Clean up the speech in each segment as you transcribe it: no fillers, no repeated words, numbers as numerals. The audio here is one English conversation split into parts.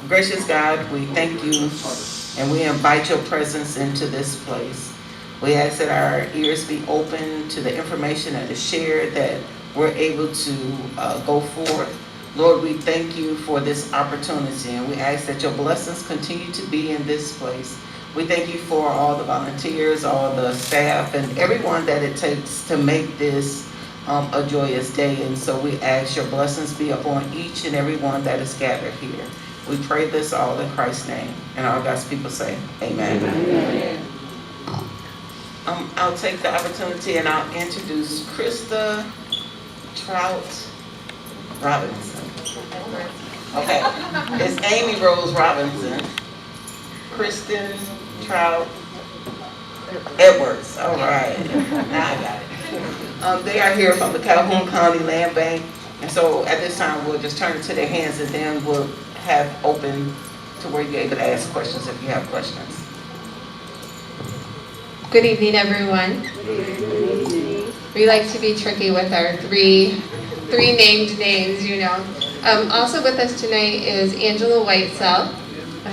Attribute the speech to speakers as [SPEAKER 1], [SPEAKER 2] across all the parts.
[SPEAKER 1] Gracious God, we thank you and we invite your presence into this place. We ask that our ears be open to the information that is shared, that we're able to go forth. Lord, we thank you for this opportunity and we ask that your blessings continue to be in this place. We thank you for all the volunteers, all the staff, and everyone that it takes to make this a joyous day. And so we ask your blessings be upon each and every one that is gathered here. We pray this all in Christ's name. And all God's people say, Amen. Amen. I'll take the opportunity and I'll introduce Krista Trout Robinson. Okay, it's Amy Rose Robinson, Kristen Trout Edwards. All right, now I got it. They are here from the Calhoun County Land Bank, and so at this time we'll just turn it to their hands and then we'll have open to where you're able to ask questions if you have questions.
[SPEAKER 2] Good evening, everyone. We like to be tricky with our three named names, you know. Also with us tonight is Angela Whitesell.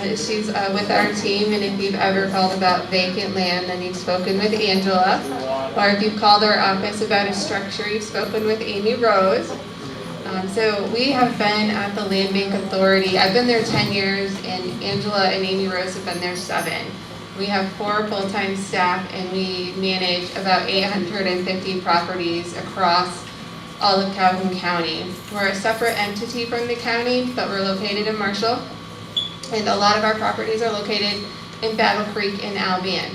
[SPEAKER 2] She's with our team, and if you've ever called about vacant land, then you've spoken with Angela. Or if you've called our office about a structure, you've spoken with Amy Rose. So we have been at the Land Bank Authority. I've been there 10 years, and Angela and Amy Rose have been there 7. We have 4 full-time staff, and we manage about 850 properties across all of Calhoun County. We're a separate entity from the county, but we're located in Marshall, and a lot of our properties are located in Battle Creek and Albion.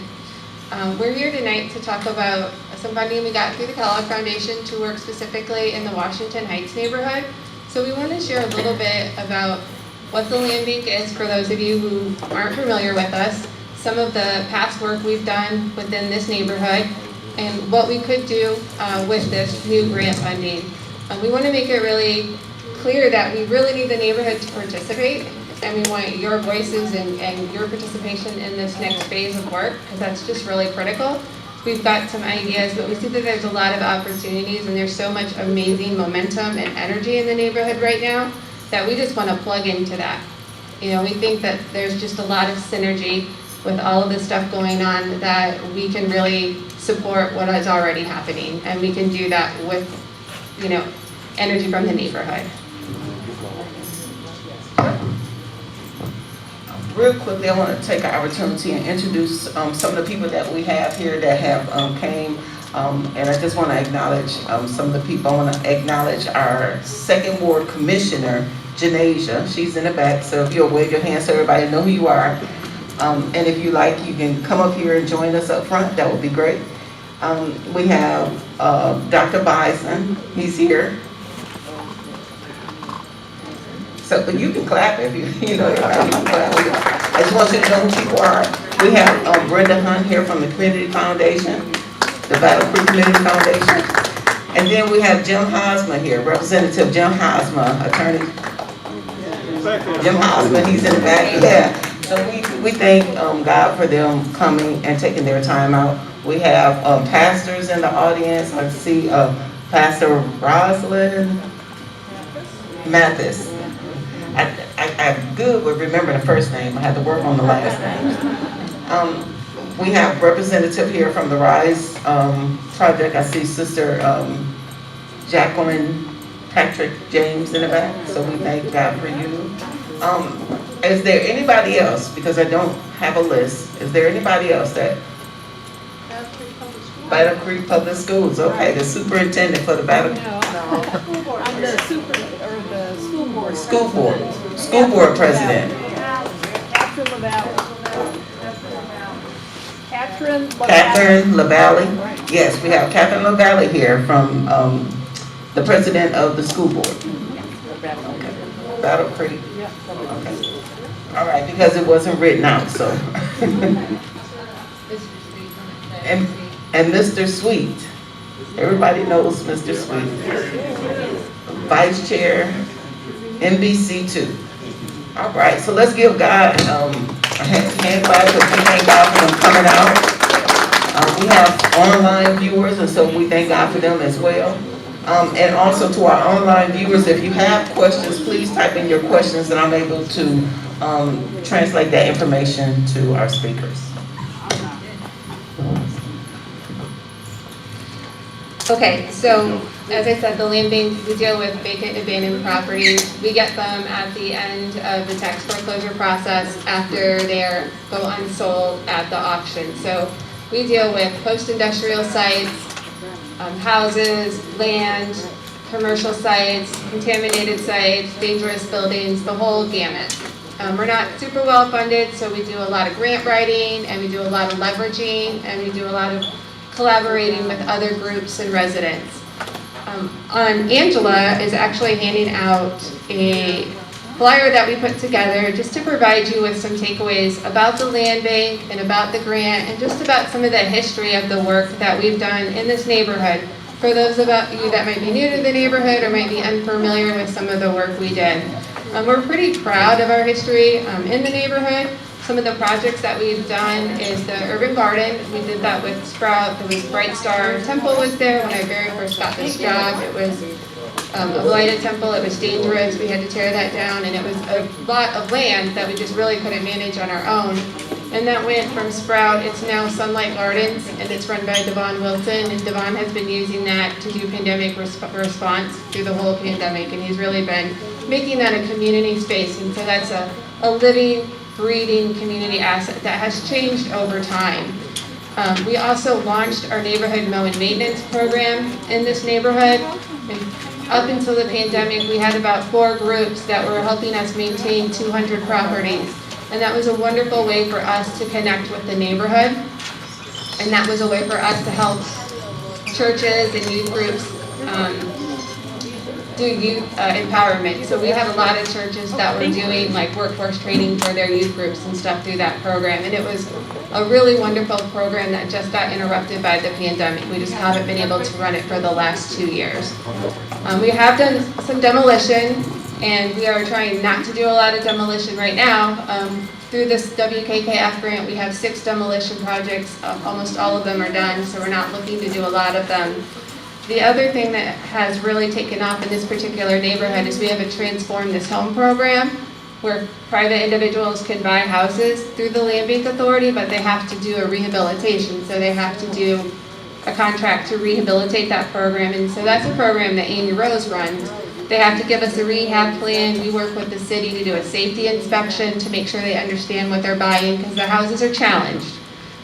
[SPEAKER 2] We're here tonight to talk about some funding we got through the Kellogg Foundation to work specifically in the Washington Heights neighborhood. So we want to share a little bit about what the Land Bank is for those of you who aren't familiar with us, some of the past work we've done within this neighborhood, and what we could do with this new grant funding. We want to make it really clear that we really need the neighborhood to participate, and we want your voices and your participation in this next phase of work, because that's just really critical. We've got some ideas, but we see that there's a lot of opportunities, and there's so much amazing momentum and energy in the neighborhood right now that we just want to plug into that. You know, we think that there's just a lot of synergy with all of this stuff going on, that we can really support what is already happening, and we can do that with, you know, energy from the neighborhood.
[SPEAKER 1] Real quickly, I want to take an opportunity and introduce some of the people that we have here that have came, and I just want to acknowledge some of the people. I want to acknowledge our second ward commissioner, Janasia. She's in the back, so if you'll wave your hand so everybody know who you are. And if you like, you can come up here and join us up front. That would be great. We have Dr. Bison. He's here. So, but you can clap if you know. You can clap. I just want you to know who people are. We have Brenda Hunt here from the Community Foundation, the Battle Creek Community Foundation. And then we have Jim Hosma here, Representative Jim Hosma, attorney. Jim Hosma, he's in the back. Yeah. So we thank God for them coming and taking their time out. We have pastors in the audience. I see Pastor Rosalind Mathis. I'm good with remembering the first name. I had to work on the last name. We have representative here from the RISE project. I see Sister Jacqueline Patrick James in the back. So we thank God for you. Is there anybody else, because I don't have a list, is there anybody else that? Battle Creek Public Schools, okay, the superintendent for the Battle.
[SPEAKER 3] No. I'm the school board.
[SPEAKER 1] School board president. Catherine LaValle. Yes, we have Catherine LaValle here from the president of the school board. Okay. Battle Creek. Okay. All right, because it wasn't written out, so. and Mr. Sweet. Everybody knows Mr. Sweet. Vice Chair, NBC2. All right, so let's give God a hand clap, because we thank God for them coming out. We have online viewers, and so we thank God for them as well. And also to our online viewers, if you have questions, please type in your questions and I'm able to translate that information to our speakers.
[SPEAKER 2] Okay, so as I said, the land bank, we deal with vacant abandoned properties. We get them at the end of the tax foreclosure process after they go unsold at the auction. So we deal with post-industrial sites, houses, land, commercial sites, contaminated sites, dangerous buildings, the whole gamut. We're not super well funded, so we do a lot of grant writing, and we do a lot of leveraging, and we do a lot of collaborating with other groups and residents. Angela is actually handing out a flyer that we put together just to provide you with some takeaways about the land bank and about the grant and just about some of the history of the work that we've done in this neighborhood. For those of you that might be new to the neighborhood or might be unfamiliar with some of the work we did. We're pretty proud of our history in the neighborhood. Some of the projects that we've done is the urban garden. We did that with Sprout. There was Bright Star Temple was there when I very first got this job. It was a blighted temple. It was dangerous. We had to tear that down, and it was a lot of land that we just really couldn't manage on our own. And that went from Sprout. It's now Sunlight Gardens, and it's run by Devon Wilson. And Devon has been using that to do pandemic response through the whole pandemic, and he's really been making that a community space. And so that's a living, breathing community asset that has changed over time. We also launched our neighborhood mow and maintenance program in this neighborhood. And up until the pandemic, we had about 4 groups that were helping us maintain 200 properties. And that was a wonderful way for us to connect with the neighborhood. And that was a way for us to help churches and youth groups do youth empowerment. So we have a lot of churches that were doing like workforce training for their youth groups and stuff through that program. And it was a really wonderful program that just got interrupted by the pandemic. We just haven't been able to run it for the last 2 years. We have done some demolition, and we are trying not to do a lot of demolition right now. Through this WKKF grant, we have 6 demolition projects. Almost all of them are done, so we're not looking to do a lot of them. The other thing that has really taken off in this particular neighborhood is we have a Transform This Home program where private individuals can buy houses through the Land Bank Authority, but they have to do a rehabilitation. So they have to do a contract to rehabilitate that program. And so that's a program that Amy Rose runs. They have to give us a rehab plan. We work with the city to do a safety inspection to make sure they understand what they're buying, because the houses are challenged.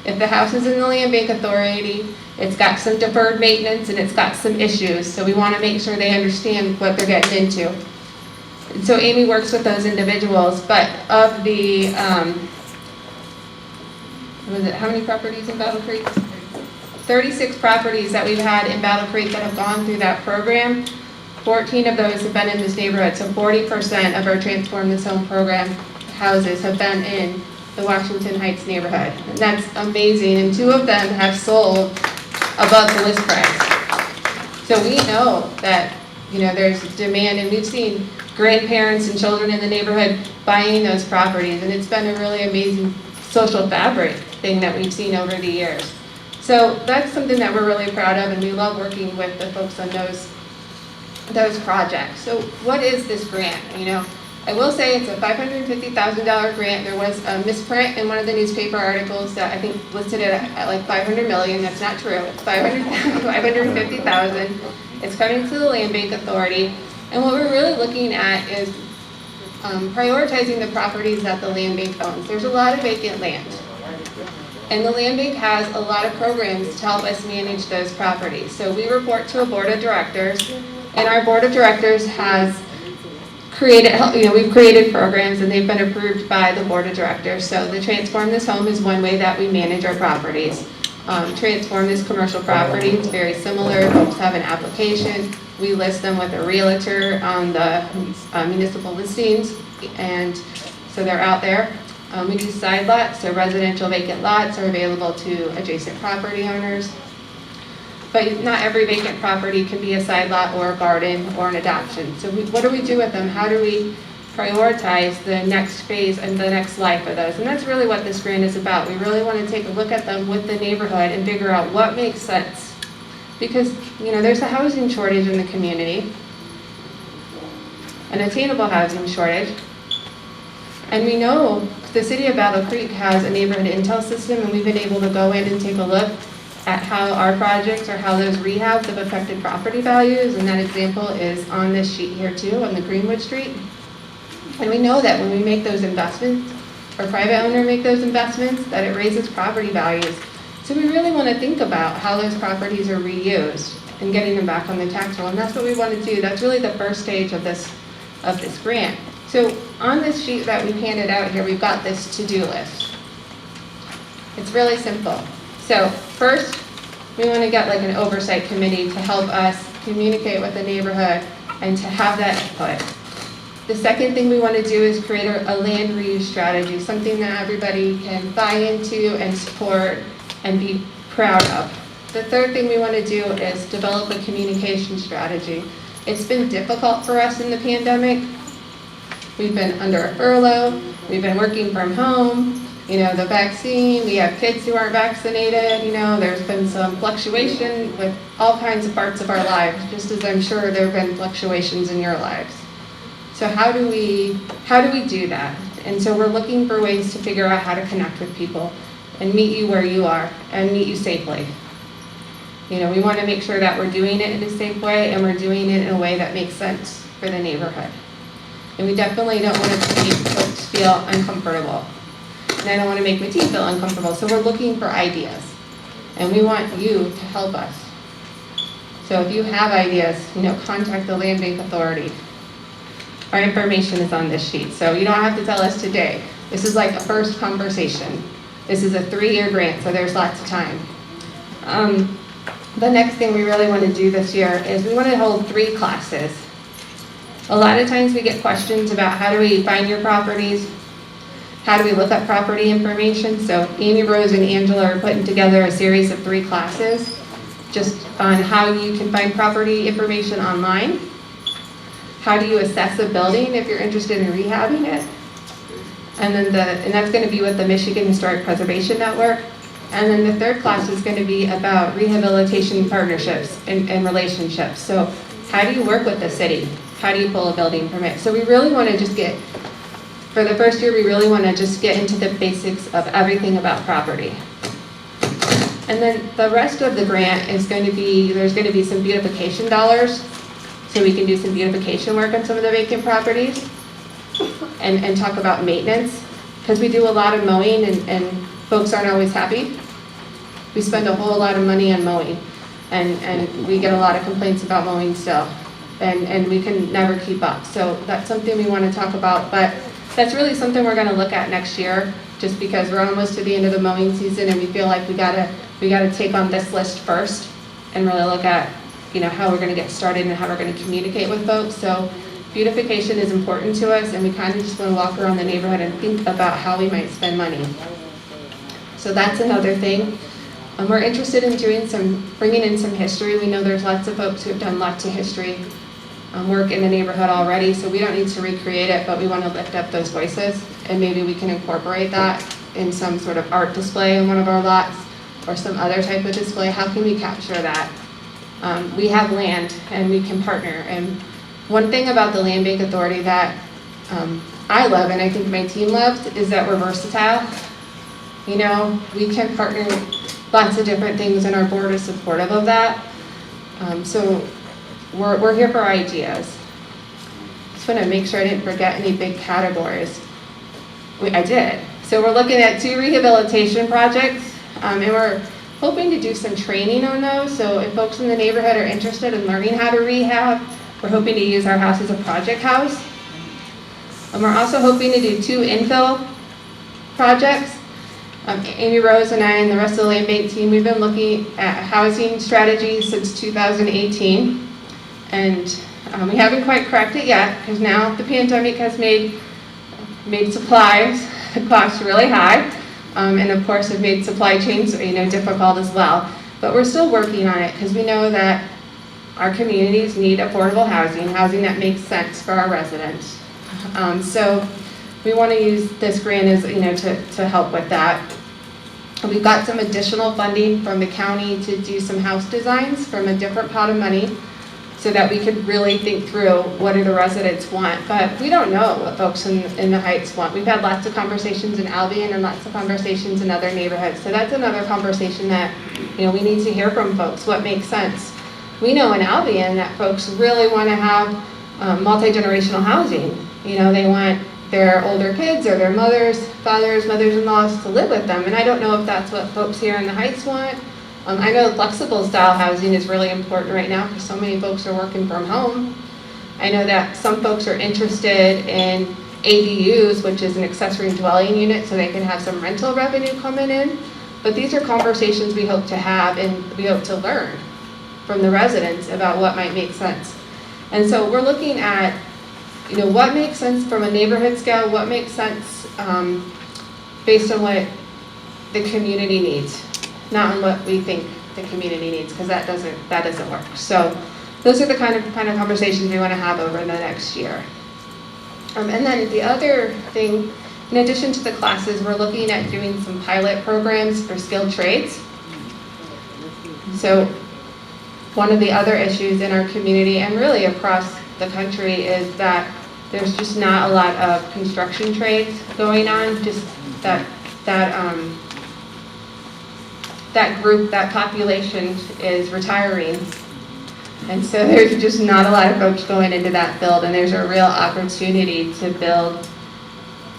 [SPEAKER 2] If the house is in the Land Bank Authority, it's got some deferred maintenance and it's got some issues. So we want to make sure they understand what they're getting into. And so Amy works with those individuals, but of the, how many properties in Battle Creek? 36 properties that we've had in Battle Creek that have gone through that program. 14 of those have been in this neighborhood, so 40% of our Transform This Home program houses have been in the Washington Heights neighborhood. And that's amazing, and 2 of them have sold above the list price. So we know that, you know, there's demand, and we've seen grandparents and children in the neighborhood buying those properties, and it's been a really amazing social fabric thing that we've seen over the years. So that's something that we're really proud of, and we love working with the folks on those projects. So what is this grant? You know, I will say it's a $550,000 grant. There was a misprint in one of the newspaper articles that I think listed it at like 500 million. That's not true. It's 550,000. It's coming to the Land Bank Authority. And what we're really looking at is prioritizing the properties that the Land Bank owns. There's a lot of vacant land. And the Land Bank has a lot of programs to help us manage those properties. So we report to a board of directors, and our board of directors has created, we've created programs and they've been approved by the board of directors. So the Transform This Home is one way that we manage our properties. Transform This Commercial Property, it's very similar. Folks have an application. We list them with a realtor on the municipal listings, and so they're out there. We do side lots, so residential vacant lots are available to adjacent property owners. But not every vacant property can be a side lot or a garden or an adoption. So what do we do with them? How do we prioritize the next phase and the next life of those? And that's really what this grant is about. We really want to take a look at them with the neighborhood and figure out what makes sense. because, there's a housing shortage in the community, an attainable housing shortage. And we know the city of Battle Creek has a neighborhood intel system, and we've been able to go in and take a look at how our projects or how those rehabs have affected property values, and that example is on this sheet here too, on the Greenwood Street. And we know that when we make those investments, or private owner make those investments, that it raises property values. So we really want to think about how those properties are reused and getting them back on the tax roll, and that's what we want to do. That's really the first stage of this grant. So on this sheet that we've handed out here, we've got this to-do list. It's really simple. So first, we want to get like an oversight committee to help us communicate with the neighborhood and to have that input. The second thing we want to do is create a land reuse strategy, something that everybody can buy into and support and be proud of. The third thing we want to do is develop a communication strategy. It's been difficult for us in the pandemic. We've been under a furlough, we've been working from home, the vaccine, we have kids who aren't vaccinated, there's been some fluctuation with all kinds of parts of our lives, just as I'm sure there have been fluctuations in your lives. So how do we do that? And so we're looking for ways to figure out how to connect with people and meet you where you are and meet you safely. We want to make sure that we're doing it in a safe way and we're doing it in a way that makes sense for the neighborhood. And we definitely don't want to make folks feel uncomfortable. And I don't want to make my team feel uncomfortable. So we're looking for ideas. And we want you to help us. So if you have ideas, contact the Land Bank Authority. Our information is on this sheet. So you don't have to tell us today. This is like a first conversation. This is a 3-year grant, so there's lots of time. The next thing we really want to do this year is we want to hold 3 classes. A lot of times we get questions about how do we find your properties, how do we look up property information. So Amy, Rose, and Angela are putting together a series of 3 classes just on how you can find property information online. How do you assess a building if you're interested in rehabbing it? And then that's going to be with the Michigan Historic Preservation Network. And then the 3rd class is going to be about rehabilitation partnerships and relationships. So how do you work with the city? How do you pull a building permit? So we really want to for the first year, we really want to just get into the basics of everything about property. And then the rest of the grant is going to be, there's going to be some beautification dollars, so we can do some beautification work on some of the vacant properties and talk about maintenance, because we do a lot of mowing and folks aren't always happy. We spend a whole lot of money on mowing, and we get a lot of complaints about mowing still, and we can never keep up. So that's something we want to talk about, but that's really something we're going to look at next year, just because we're almost to the end of the mowing season, and we feel like we gotta take on this list first and really look at how we're going to get started and how we're going to communicate with folks. So beautification is important to us, and we kind of just want to walk around the neighborhood and think about how we might spend money. So that's another thing. We're interested in bringing in some history. We know there's lots of folks who have done lots of history work in the neighborhood already, so we don't need to recreate it, but we want to lift up those voices, and maybe we can incorporate that in some sort of art display in one of our lots or some other type of display. How can we capture that? We have land and we can partner. And one thing about the Land Bank Authority that I love, and I think my team loves, is that we're versatile. We can partner with lots of different things, and our board is supportive of that. So we're here for ideas. Just want to make sure I didn't forget any big categories. I did. So we're looking at 2 rehabilitation projects, and we're hoping to do some training on those. So if folks in the neighborhood are interested in learning how to rehab, we're hoping to use our house as a project house. And we're also hoping to do 2 infill projects. Amy Rose and I and the rest of the Land Bank team, we've been looking at housing strategies since 2018. And we haven't quite cracked it yet, because now the pandemic has made supplies cost really high. And of course have made supply chains difficult as well. But we're still working on it, because we know that our communities need affordable housing that makes sense for our residents. So we want to use this grant as to help with that. We've got some additional funding from the county to do some house designs from a different pot of money so that we could really think through what do the residents want. But we don't know what folks in the Heights want. We've had lots of conversations in Albion and lots of conversations in other neighborhoods. So that's another conversation that, we need to hear from folks, what makes sense. We know in Albion that folks really want to have multi-generational housing. They want their older kids or their mothers, fathers, mothers-in-laws to live with them. And I don't know if that's what folks here in the Heights want. I know flexible style housing is really important right now because so many folks are working from home. I know that some folks are interested in ADUs, which is an accessory dwelling unit, so they can have some rental revenue coming in. But these are conversations we hope to have and we hope to learn from the residents about what might make sense. And so we're looking at, what makes sense from a neighborhood scale, what makes sense based on what the community needs, not on what we think the community needs, because that doesn't work. So those are the kind of conversations we want to have over the next year. And then the other thing, in addition to the classes, we're looking at doing some pilot programs for skilled trades. So one of the other issues in our community and really across the country is that there's just not a lot of construction trades going on, just that group, that population is retiring. And so there's just not a lot of folks going into that field, and there's a real opportunity to build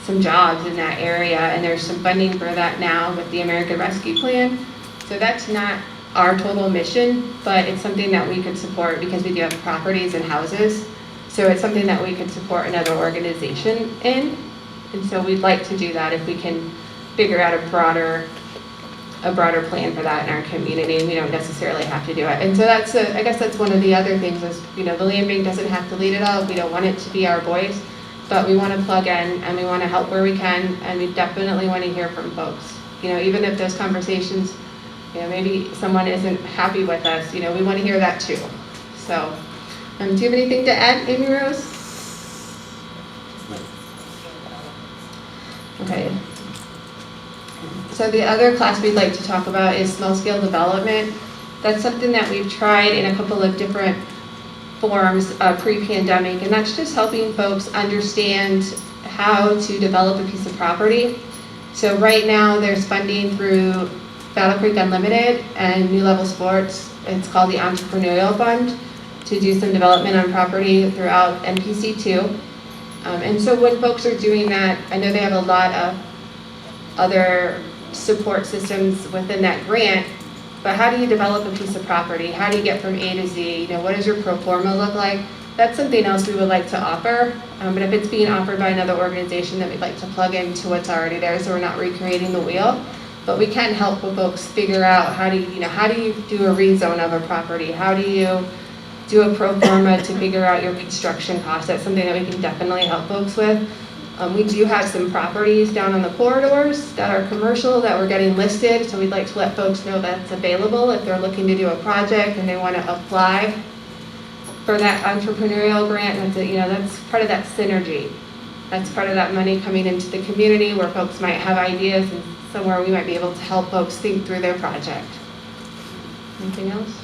[SPEAKER 2] some jobs in that area, and there's some funding for that now with the American Rescue Plan. So that's not our total mission, but it's something that we could support because we do have properties and houses. So it's something that we could support another organization in. And so we'd like to do that if we can figure out a broader plan for that in our community, and we don't necessarily have to do it. And so I guess that's one of the other things is, the land bank doesn't have to lead it all. We don't want it to be our voice, but we want to plug in and we want to help where we can, and we definitely want to hear from folks. Even if those conversations, maybe someone isn't happy with us, we want to hear that too. So, do you have anything to add, Amy Rose? Okay. So the other class we'd like to talk about is small-scale development. That's something that we've tried in a couple of different forms pre-pandemic, and that's just helping folks understand how to develop a piece of property. So right now there's funding through Battle Creek Unlimited and New Level Sports. It's called the Entrepreneurial Fund to do some development on property throughout NPC2. And so when folks are doing that, I know they have a lot of other support systems within that grant, but how do you develop a piece of property? How do you get from A to Z? What does your pro forma look like? That's something else we would like to offer, but if it's being offered by another organization, that we'd like to plug into what's already there so we're not recreating the wheel. But we can help with folks figure out how do you do a rezone of a property? How do you do a pro forma to figure out your construction costs? That's something that we can definitely help folks with. We do have some properties down on the corridors that are commercial that we're getting listed, so we'd like to let folks know that's available if they're looking to do a project and they want to apply for that entrepreneurial grant. That's part of that synergy. That's part of that money coming into the community where folks might have ideas and somewhere we might be able to help folks think through their project. Anything else?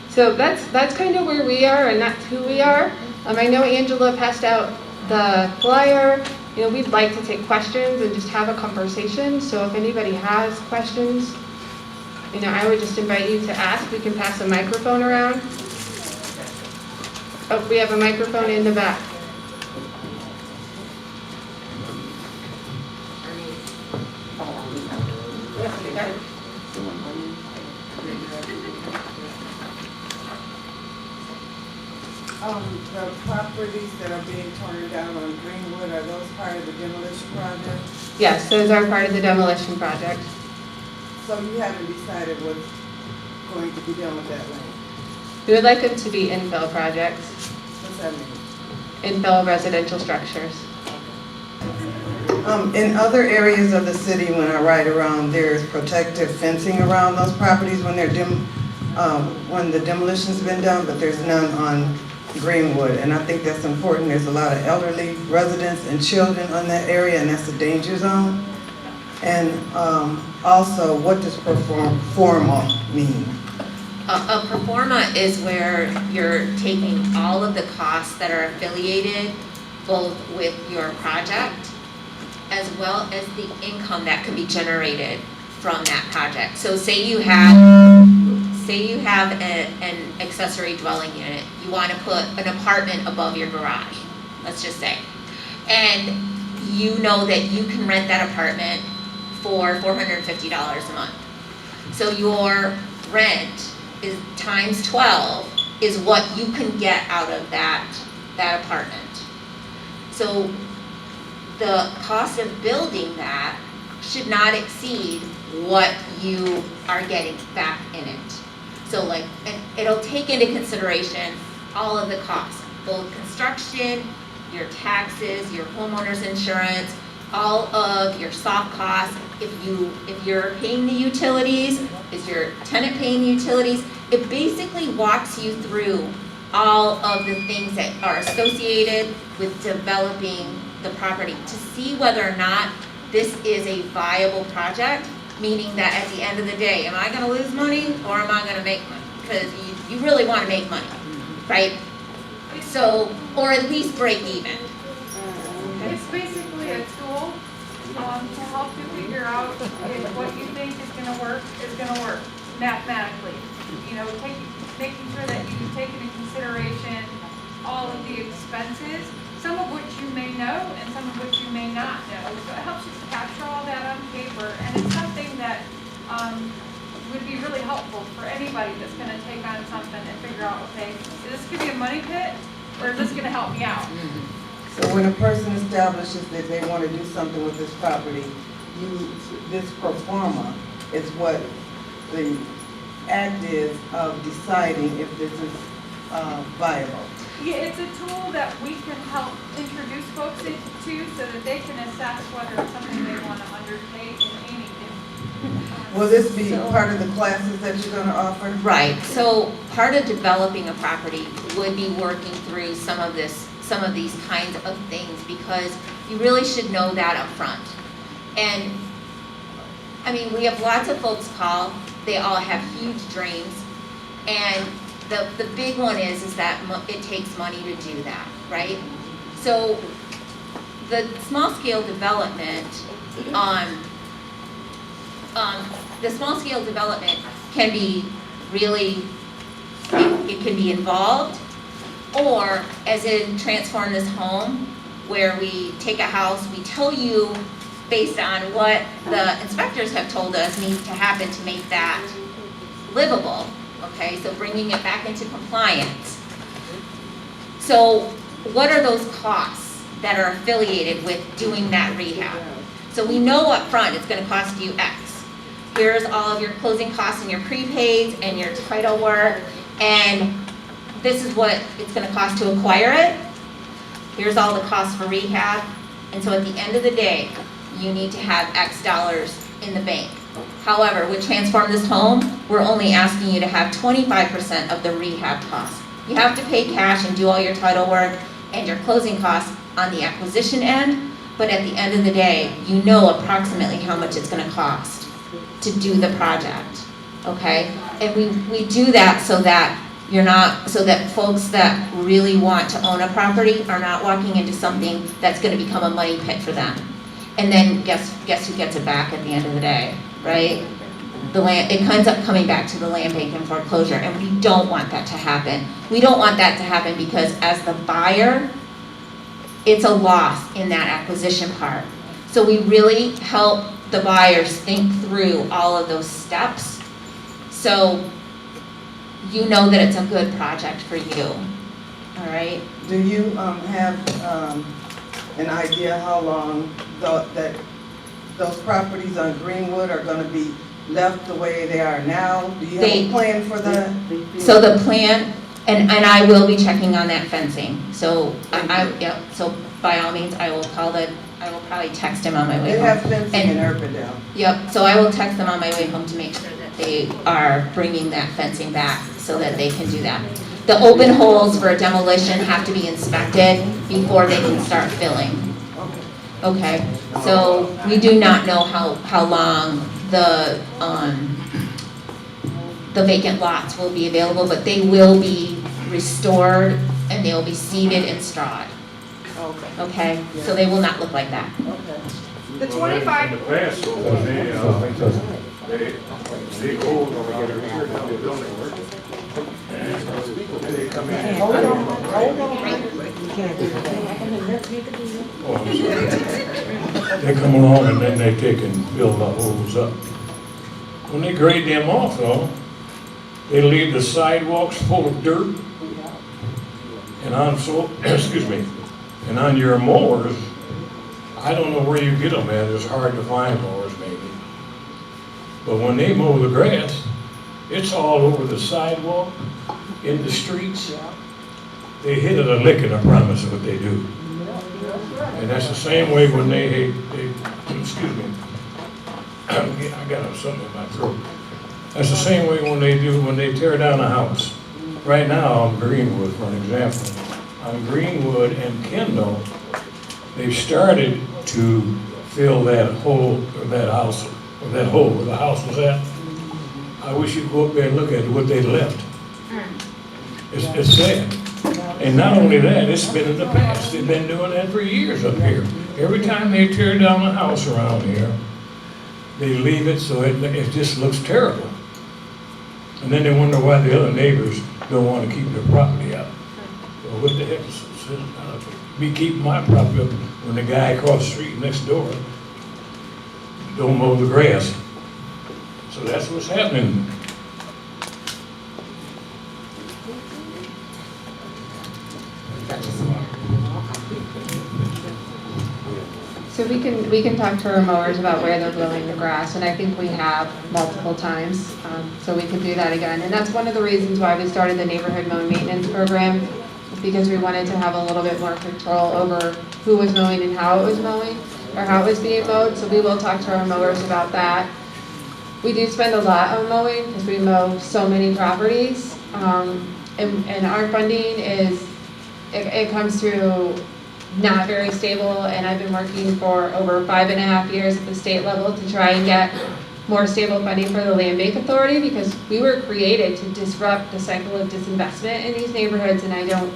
[SPEAKER 2] So that's kind of where we are, and that's who we are. I know Angela passed out the flyer. We'd like to take questions and just have a conversation. So if anybody has questions, I would just invite you to ask. We can pass a microphone around. Oh, we have a microphone in the back.
[SPEAKER 4] The properties that are being torn down on Greenwood, are those part of the demolition project?
[SPEAKER 2] Yes, those are part of the demolition project.
[SPEAKER 4] So you haven't decided what's going to be done with that land?
[SPEAKER 2] We would like them to be infill projects,
[SPEAKER 4] What's that mean?
[SPEAKER 2] infill residential structures.
[SPEAKER 4] In other areas of the city, when I ride around, there's protective fencing around those properties when when the demolition's been done, but there's none on Greenwood, and I think that's important. There's a lot of elderly residents and children on that area, and that's a danger zone. And also, what does forma mean?
[SPEAKER 5] A pro forma is where you're taking all of the costs that are affiliated both with your project as well as the income that could be generated from that project. So say you have an accessory dwelling unit, you want to put an apartment above your garage, let's just say. And you know that you can rent that apartment for $450 a month. So your rent is times 12 is what you can get out of that apartment. So the cost of building that should not exceed what you are getting back in it. So like, and it'll take into consideration all of the costs, both construction, your taxes, your homeowner's insurance, all of your soft costs. If you're paying the utilities, is your tenant paying the utilities? It basically walks you through all of the things that are associated with developing the property to see whether or not this is a viable project, meaning that at the end of the day, am I gonna lose money or am I gonna make money? Because you really wanna make money, right? So, or at least break even.
[SPEAKER 3] It's basically a tool to help you figure out if what you think is gonna work mathematically. You know, making sure that you take into consideration all of the expenses, some of which you may know and some of which you may not know. So it helps you to capture all that on paper, and it's something that would be really helpful for anybody that's gonna take on something and figure out, okay, is this gonna be a money pit or is this gonna help me out?
[SPEAKER 4] So when a person establishes that they want to do something with this property, this pro forma is what the act is of deciding if this is viable.
[SPEAKER 3] Yeah, it's a tool that we can help introduce folks into so that they can assess whether it's something they want to undertake and anything.
[SPEAKER 4] Will this be part of the classes that you're going to offer?
[SPEAKER 5] Right, so part of developing a property would be working through some of these kinds of things, because you really should know that up front. And I mean, we have lots of folks call, they all have huge dreams, and the big one is that it takes money to do that, right? So the small scale development can be really, it can be involved, or as in Transform This Home, where we take a house, we tell you based on what the inspectors have told us needs to happen to make that livable, okay? So bringing it back into compliance. So what are those costs that are affiliated with doing that rehab? So we know up front it's gonna cost you X. Here's all of your closing costs and your prepaids and your title work, and this is what it's gonna cost to acquire it. Here's all the costs for rehab. And so at the end of the day, you need to have X dollars in the bank. However, with Transform This Home, we're only asking you to have 25% of the rehab costs. You have to pay cash and do all your title work and your closing costs on the acquisition end, but at the end of the day, you know approximately how much it's gonna cost to do the project, okay? And we do that so that so that folks that really want to own a property are not walking into something that's gonna become a money pit for them. And then guess who gets it back at the end of the day, right? The land, it ends up coming back to the land bank and foreclosure, and we don't want that to happen. We don't want that to happen because as the buyer, it's a loss in that acquisition part. So we really help the buyers think through all of those steps, so you know that it's a good project for you, all right?
[SPEAKER 4] Do you have an idea how long that those properties on Greenwood are going to be left the way they are now? Do you have a plan for that?
[SPEAKER 5] So the plan, and I will be checking on that fencing. So so by all means, I will probably text him on my way
[SPEAKER 4] They
[SPEAKER 5] home.
[SPEAKER 4] have fencing in Urbandale.
[SPEAKER 5] Yep, so I will text them on my way home to make sure that they are bringing that fencing back so that they can do that. The open holes for demolition have to be inspected before they can start filling. Okay, so we do not know how long the vacant lots will be available, but they will be restored and they'll be seeded and strawed. Okay, so they will not look like that.
[SPEAKER 3] The 25.
[SPEAKER 6] In the past, though, when they hold or tear down the building, and they come in.
[SPEAKER 7] Oh, I'm sorry. They come along and then they take and fill the holes up. When they grade them off though, they leave the sidewalks full of dirt. And excuse me, and on your mowers, I don't know where you get them at, it's hard to find mowers maybe. But when they mow the grass, it's all over the sidewalk, in the streets. They hit it a licking, I promise, what they do. And that's the same way when they excuse me, I got something in my throat. That's the same way when they tear down a house. Right now on Greenwood, for an example, on Greenwood and Kendall, they've started to fill that hole, or that house, or that hole where the house was at. I wish you'd go up there and look at what they left. It's sad. And not only that, it's been in the past. They've been doing that for years up here. Every time they tear down a house around here, they leave it so it just looks terrible. And then they wonder why the other neighbors don't want to keep their property up. Well, what the heck is me keeping my property up when the guy across the street next door don't mow the grass? So that's what's happening.
[SPEAKER 2] So we can talk to our mowers about where they're blowing the grass, and I think we have multiple times, so we could do that again. And that's one of the reasons why we started the neighborhood mow maintenance program, because we wanted to have a little bit more control over who was mowing and how it was mowing, or how it was being mowed, so we will talk to our mowers about that. We do spend a lot on mowing, because we mow so many properties, and our funding it comes through not very stable, and I've been working for over 5.5 years at the state level to try and get more stable funding for the Land Bank Authority, because we were created to disrupt the cycle of disinvestment in these neighborhoods, and I don't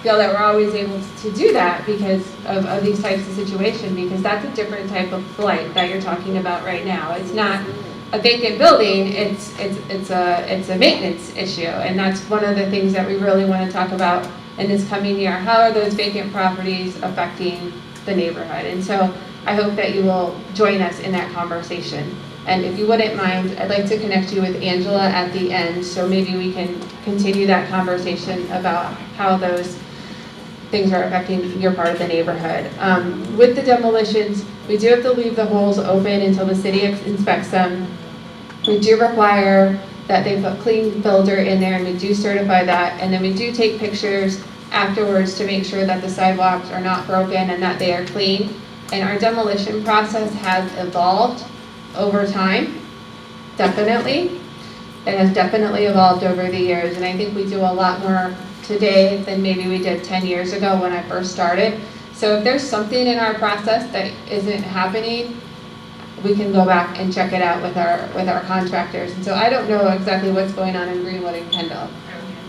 [SPEAKER 2] feel that we're always able to do that because of these types of situations, because that's a different type of blight that you're talking about right now. It's not a vacant building, it's a maintenance issue, and that's one of the things that we really want to talk about in this coming year. How are those vacant properties affecting the neighborhood? And so I hope that you will join us in that conversation. And if you wouldn't mind, I'd like to connect you with Angela at the end, so maybe we can continue that conversation about how those things are affecting your part of the neighborhood. With the demolitions, we do have to leave the holes open until the city inspects them. We do require that they put clean filter in there, and we do certify that, and then we do take pictures afterwards to make sure that the sidewalks are not broken and that they are clean. And our demolition process has evolved over time, definitely. It has definitely evolved over the years, and I think we do a lot more today than maybe we did 10 years ago when I first started. So if there's something in our process that isn't happening, we can go back and check it out with our contractors. And so I don't know exactly what's going on in Greenwood and Kendall.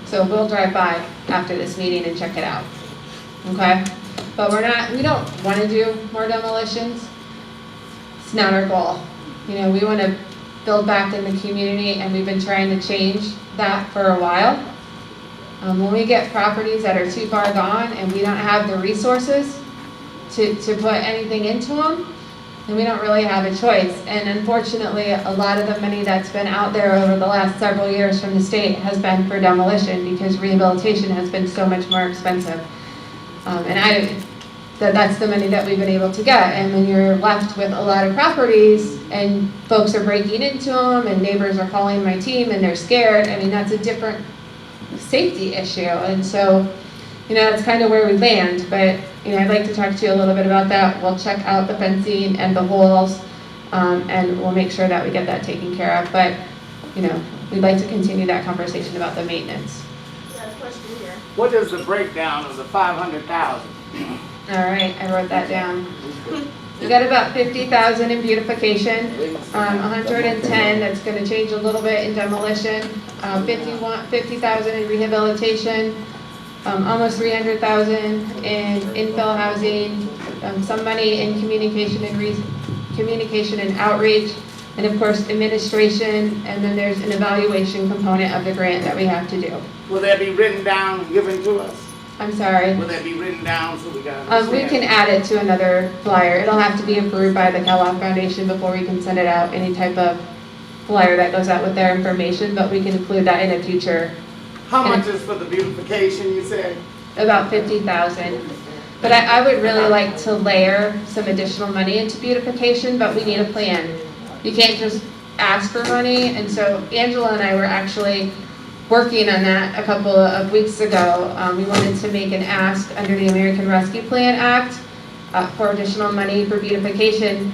[SPEAKER 2] So we'll drive by after this meeting and check it out. Okay? But we don't want to do more demolitions. It's not our goal. You know, we want to build back in the community, and we've been trying to change that for a while. When we get properties that are too far gone and we don't have the resources to put anything into them, and we don't really have a choice. And unfortunately, a lot of the money that's been out there over the last several years from the state has been for demolition, because rehabilitation has been so much more expensive. That's the money that we've been able to get. And when you're left with a lot of properties and folks are breaking into them and neighbors are calling my team and they're scared, I mean, that's a different safety issue. And so, you know, that's kind of where we land. But, you know, I'd like to talk to you a little bit about that. We'll check out the fencing and the holes, and we'll make sure that we get that taken care of. But, you know, we'd like to continue that conversation about the maintenance.
[SPEAKER 8] What is the breakdown of the 500,000?
[SPEAKER 2] All right, I wrote that down. We got about 50,000 in beautification, 110 that's gonna change a little bit in demolition, 50,000 in rehabilitation, almost 300,000 in infill housing, some money in communication and outreach, and of course administration, and then there's an evaluation component of the grant that we have to do.
[SPEAKER 8] Will that be written down and given to us?
[SPEAKER 2] I'm sorry.
[SPEAKER 8] Will that be written down so we can
[SPEAKER 2] We
[SPEAKER 8] understand?
[SPEAKER 2] can add it to another flyer. It'll have to be approved by the Kellogg Foundation before we can send it out, any type of flyer that goes out with their information, but we can include that in a future,
[SPEAKER 8] How much is for the beautification, you said?
[SPEAKER 2] about 50,000. But I would really like to layer some additional money into beautification, but we need a plan. You can't just ask for money, and so Angela and I were actually working on that a couple of weeks ago. We wanted to make an ask under the American Rescue Plan Act for additional money for beautification.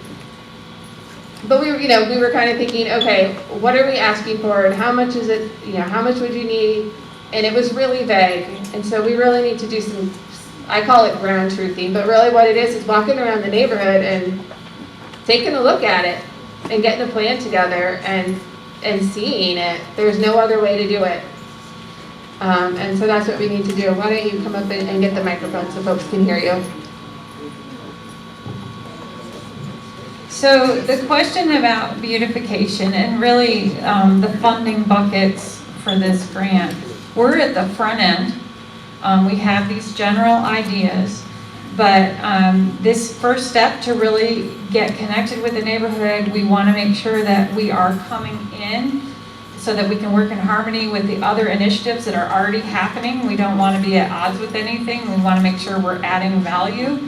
[SPEAKER 2] But we were kind of thinking, okay, what are we asking for, and how much is it? How much would you need? And it was really vague, and so we really need to do some. I call it ground truthing, but really what it is walking around the neighborhood and taking a look at it and getting a plan together and seeing it. There's no other way to do it. And so that's what we need to do. Why don't you come up and get the microphone so folks can hear you.
[SPEAKER 9] So the question about beautification and really the funding buckets for this grant, we're at the front end. We have these general ideas, but this first step to really get connected with the neighborhood, we want to make sure that we are coming in so that we can work in harmony with the other initiatives that are already happening. We don't want to be at odds with anything. We want to make sure we're adding value.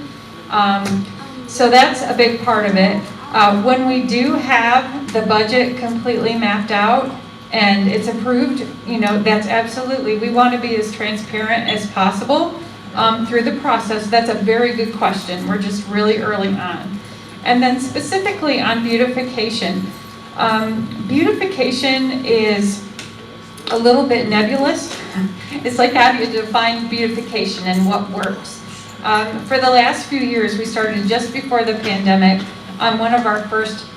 [SPEAKER 9] So that's a big part of it. When we do have the budget completely mapped out and it's approved, that's absolutely, we want to be as transparent as possible through the process. That's a very good question. We're just really early on. And then specifically on beautification. Beautification is a little bit nebulous. It's like how do you define beautification and what works? For the last few years, we started just before the pandemic on one of our first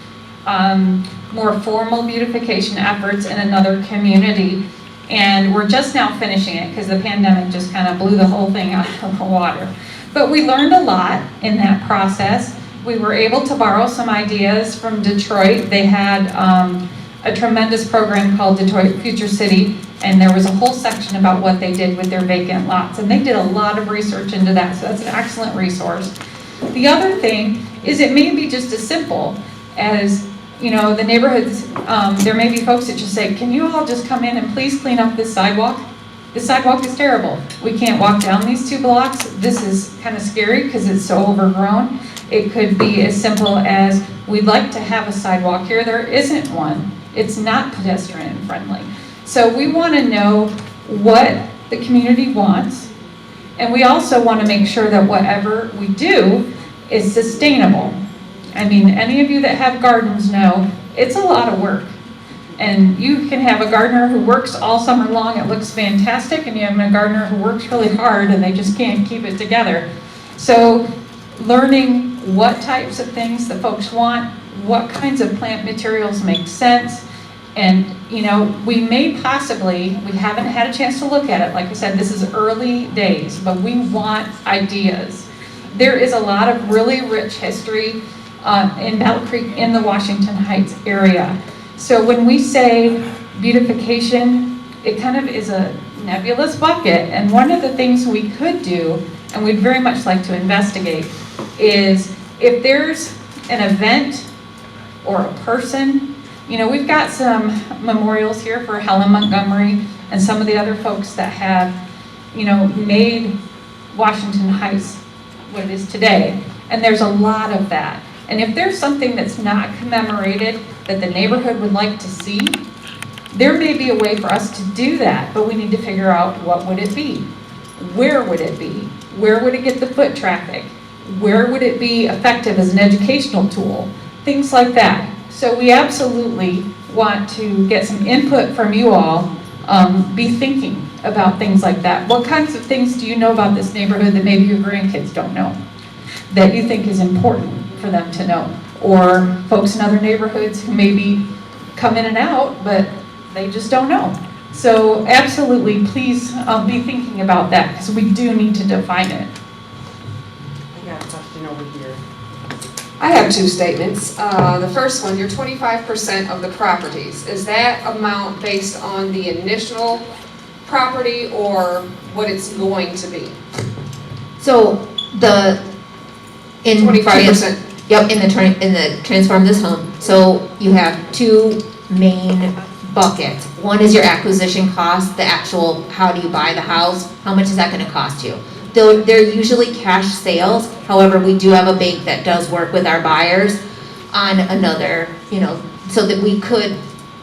[SPEAKER 9] more formal beautification efforts in another community. And we're just now finishing it because the pandemic just kind of blew the whole thing out of the water. But we learned a lot in that process. We were able to borrow some ideas from Detroit. They had a tremendous program called Detroit Future City, and there was a whole section about what they did with their vacant lots. And they did a lot of research into that, so that's an excellent resource. The other thing is it may be just as simple as, the neighborhoods, there may be folks that just say, can you all just come in and please clean up this sidewalk? This sidewalk is terrible. We can't walk down these 2 blocks. This is kind of scary because it's so overgrown. It could be as simple as, we'd like to have a sidewalk here. There isn't one. It's not pedestrian friendly. So we want to know what the community wants, and we also want to make sure that whatever we do is sustainable. I mean, any of you that have gardens know it's a lot of work. And you can have a gardener who works all summer long, it looks fantastic, and you have a gardener who works really hard and they just can't keep it together. So learning what types of things the folks want, what kinds of plant materials make sense, and we may possibly, we haven't had a chance to look at it, like I said, this is early days, but we want ideas. There is a lot of really rich history in Battle Creek in the Washington Heights area. So when we say beautification, it kind of is a nebulous bucket, and one of the things we could do, and we'd very much like to investigate, is if there's an event or a person, we've got some memorials here for Helen Montgomery and some of the other folks that have, made Washington Heights what it is today, and there's a lot of that. And if there's something that's not commemorated that the neighborhood would like to see, there may be a way for us to do that, but we need to figure out what would it be? Where would it be? Where would it get the foot traffic? Where would it be effective as an educational tool? Things like that. So we absolutely want to get some input from you all. Be thinking about things like that. What kinds of things do you know about this neighborhood that maybe your grandkids don't know that you think is important? for them to know. Or folks in other neighborhoods who maybe come in and out, but they just don't know. So absolutely, please be thinking about that, because we do need to define it.
[SPEAKER 10] I got a question over here.
[SPEAKER 11] I have two statements. The first one, your 25% of the properties, is that amount based on the initial property or what it's going to be?
[SPEAKER 5] So in
[SPEAKER 11] 25%.
[SPEAKER 5] Yep, in the transform this home. So you have two main buckets. One is your acquisition cost, the actual, how do you buy the house? How much is that gonna cost you? They're usually cash sales. However, we do have a bank that does work with our buyers on another, so that we could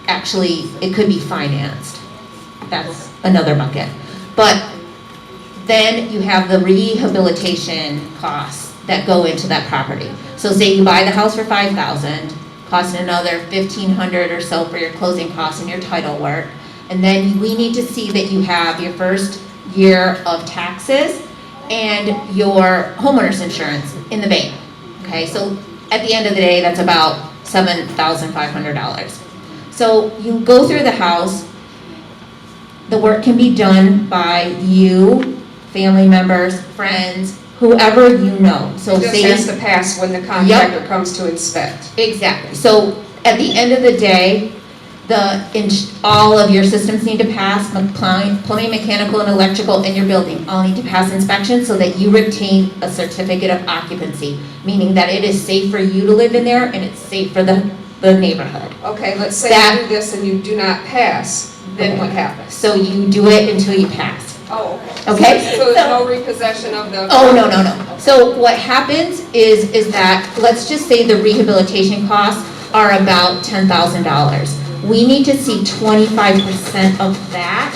[SPEAKER 5] actually, it could be financed. That's another bucket. But then you have the rehabilitation costs that go into that property. So say you buy the house for $5,000, costing another $1,500 or so for your closing costs and your title work. And then we need to see that you have your first year of taxes and your homeowner's insurance in the bank. Okay, so at the end of the day, that's about $7,500. So you go through the house. The work can be done by you, family members, friends, whoever you know. So
[SPEAKER 11] It just
[SPEAKER 5] say
[SPEAKER 11] has to pass when the contractor comes to inspect.
[SPEAKER 5] Exactly. So at the end of the day, all of your systems need to pass, plumbing, mechanical, and electrical in your building all need to pass inspection so that you retain a certificate of occupancy, meaning that it is safe for you to live in there and it's safe for the neighborhood.
[SPEAKER 11] Okay, let's say
[SPEAKER 5] That-
[SPEAKER 11] you do this and you do not pass, then what happens?
[SPEAKER 5] So you do it until you pass.
[SPEAKER 11] Oh, okay.
[SPEAKER 5] Okay?
[SPEAKER 11] So there's no repossession of the...
[SPEAKER 5] Oh, no. So what happens is that, let's just say the rehabilitation costs are about $10,000. We need to see 25% of that,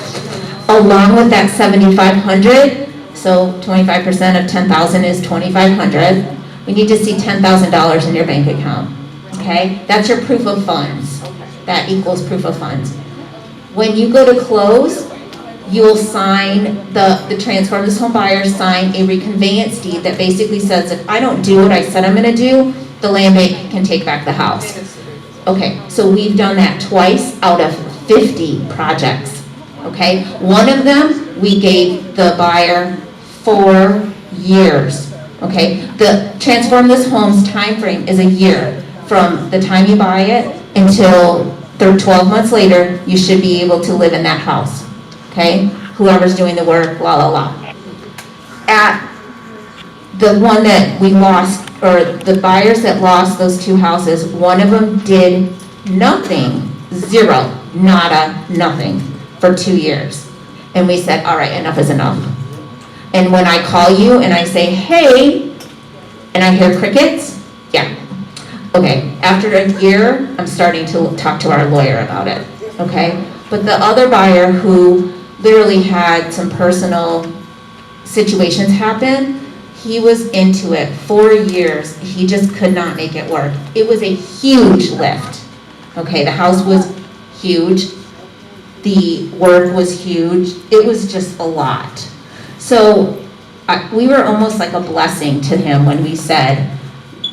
[SPEAKER 5] along with that $7,500. So 25% of 10,000 is 2,500. We need to see $10,000 in your bank account, okay? That's your proof of funds. That equals proof of funds. When you go to close, you'll sign, the transform this home buyers sign a reconveyance deed that basically says if I don't do what I said I'm gonna do, the land bank can take back the house. Okay, so we've done that twice out of 50 projects, okay? One of them, we gave the buyer 4 years, okay? The transform this home's time frame is a year. From the time you buy it until 12 months later, you should be able to live in that house. Okay, whoever's doing the work, la la la. At the one that we lost, or the buyers that lost those 2 houses, one of them did nothing, zero, nada, nothing, for 2 years. And we said, all right, enough is enough. And when I call you and I say, hey, and I hear crickets, yeah. Okay, after a year, I'm starting to talk to our lawyer about it, okay? But the other buyer who literally had some personal situations happen, he was into it 4 years. He just could not make it work. It was a huge lift. Okay, the house was huge. The work was huge. It was just a lot. So we were almost like a blessing to him when we said,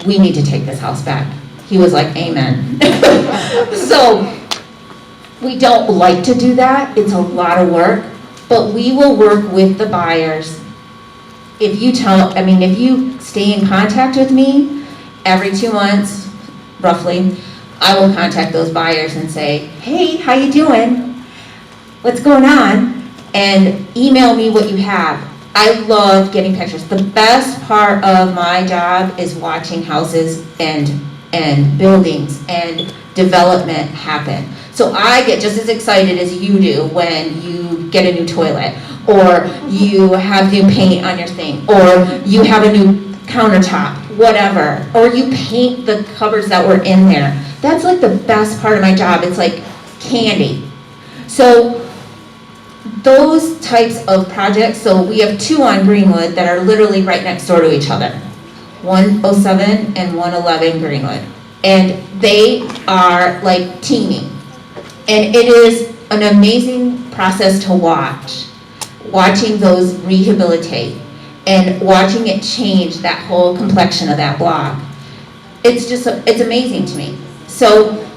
[SPEAKER 5] we need to take this house back. He was like, amen. So we don't like to do that. It's a lot of work, but we will work with the buyers. If you stay in contact with me every 2 months, roughly, I will contact those buyers and say, hey, how you doing? What's going on? And email me what you have. I love getting pictures. The best part of my job is watching houses and buildings and development happen. So I get just as excited as you do when you get a new toilet, or you have new paint on your thing, or you have a new countertop, whatever, or you paint the cupboards that were in there. That's like the best part of my job. It's like candy. So those types of projects, so we have 2 on Greenwood that are literally right next door to each other. 107 and 111 Greenwood. And they are like teeming. And it is an amazing process to watch. Watching those rehabilitate and watching it change that whole complexion of that block. It's just, it's amazing to me. So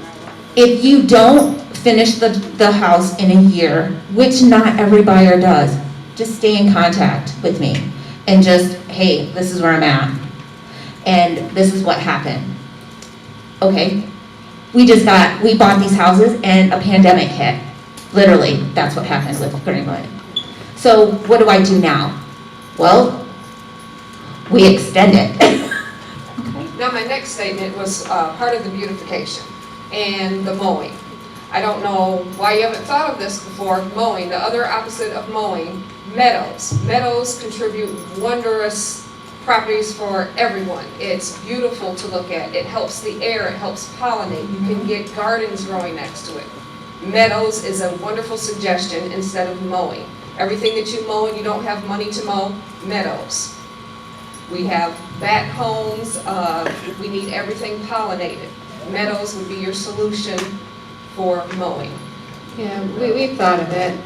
[SPEAKER 5] if you don't finish the house in a year, which not every buyer does, just stay in contact with me and just, hey, this is where I'm at. And this is what happened. Okay? We bought these houses and a pandemic hit. Literally, that's what happened with Greenwood. So what do I do now? Well, we extend it.
[SPEAKER 11] Now, my next statement was part of the beautification and the mowing. I don't know why you haven't thought of this before, mowing. The other opposite of mowing, meadows. Meadows contribute wondrous properties for everyone. It's beautiful to look at. It helps the air, it helps pollinate. You can get gardens growing next to it. Meadows is a wonderful suggestion instead of mowing. Everything that you mow and you don't have money to mow, meadows. We have back homes, we need everything pollinated. Meadows would be your solution for mowing.
[SPEAKER 2] Yeah, we've thought of it.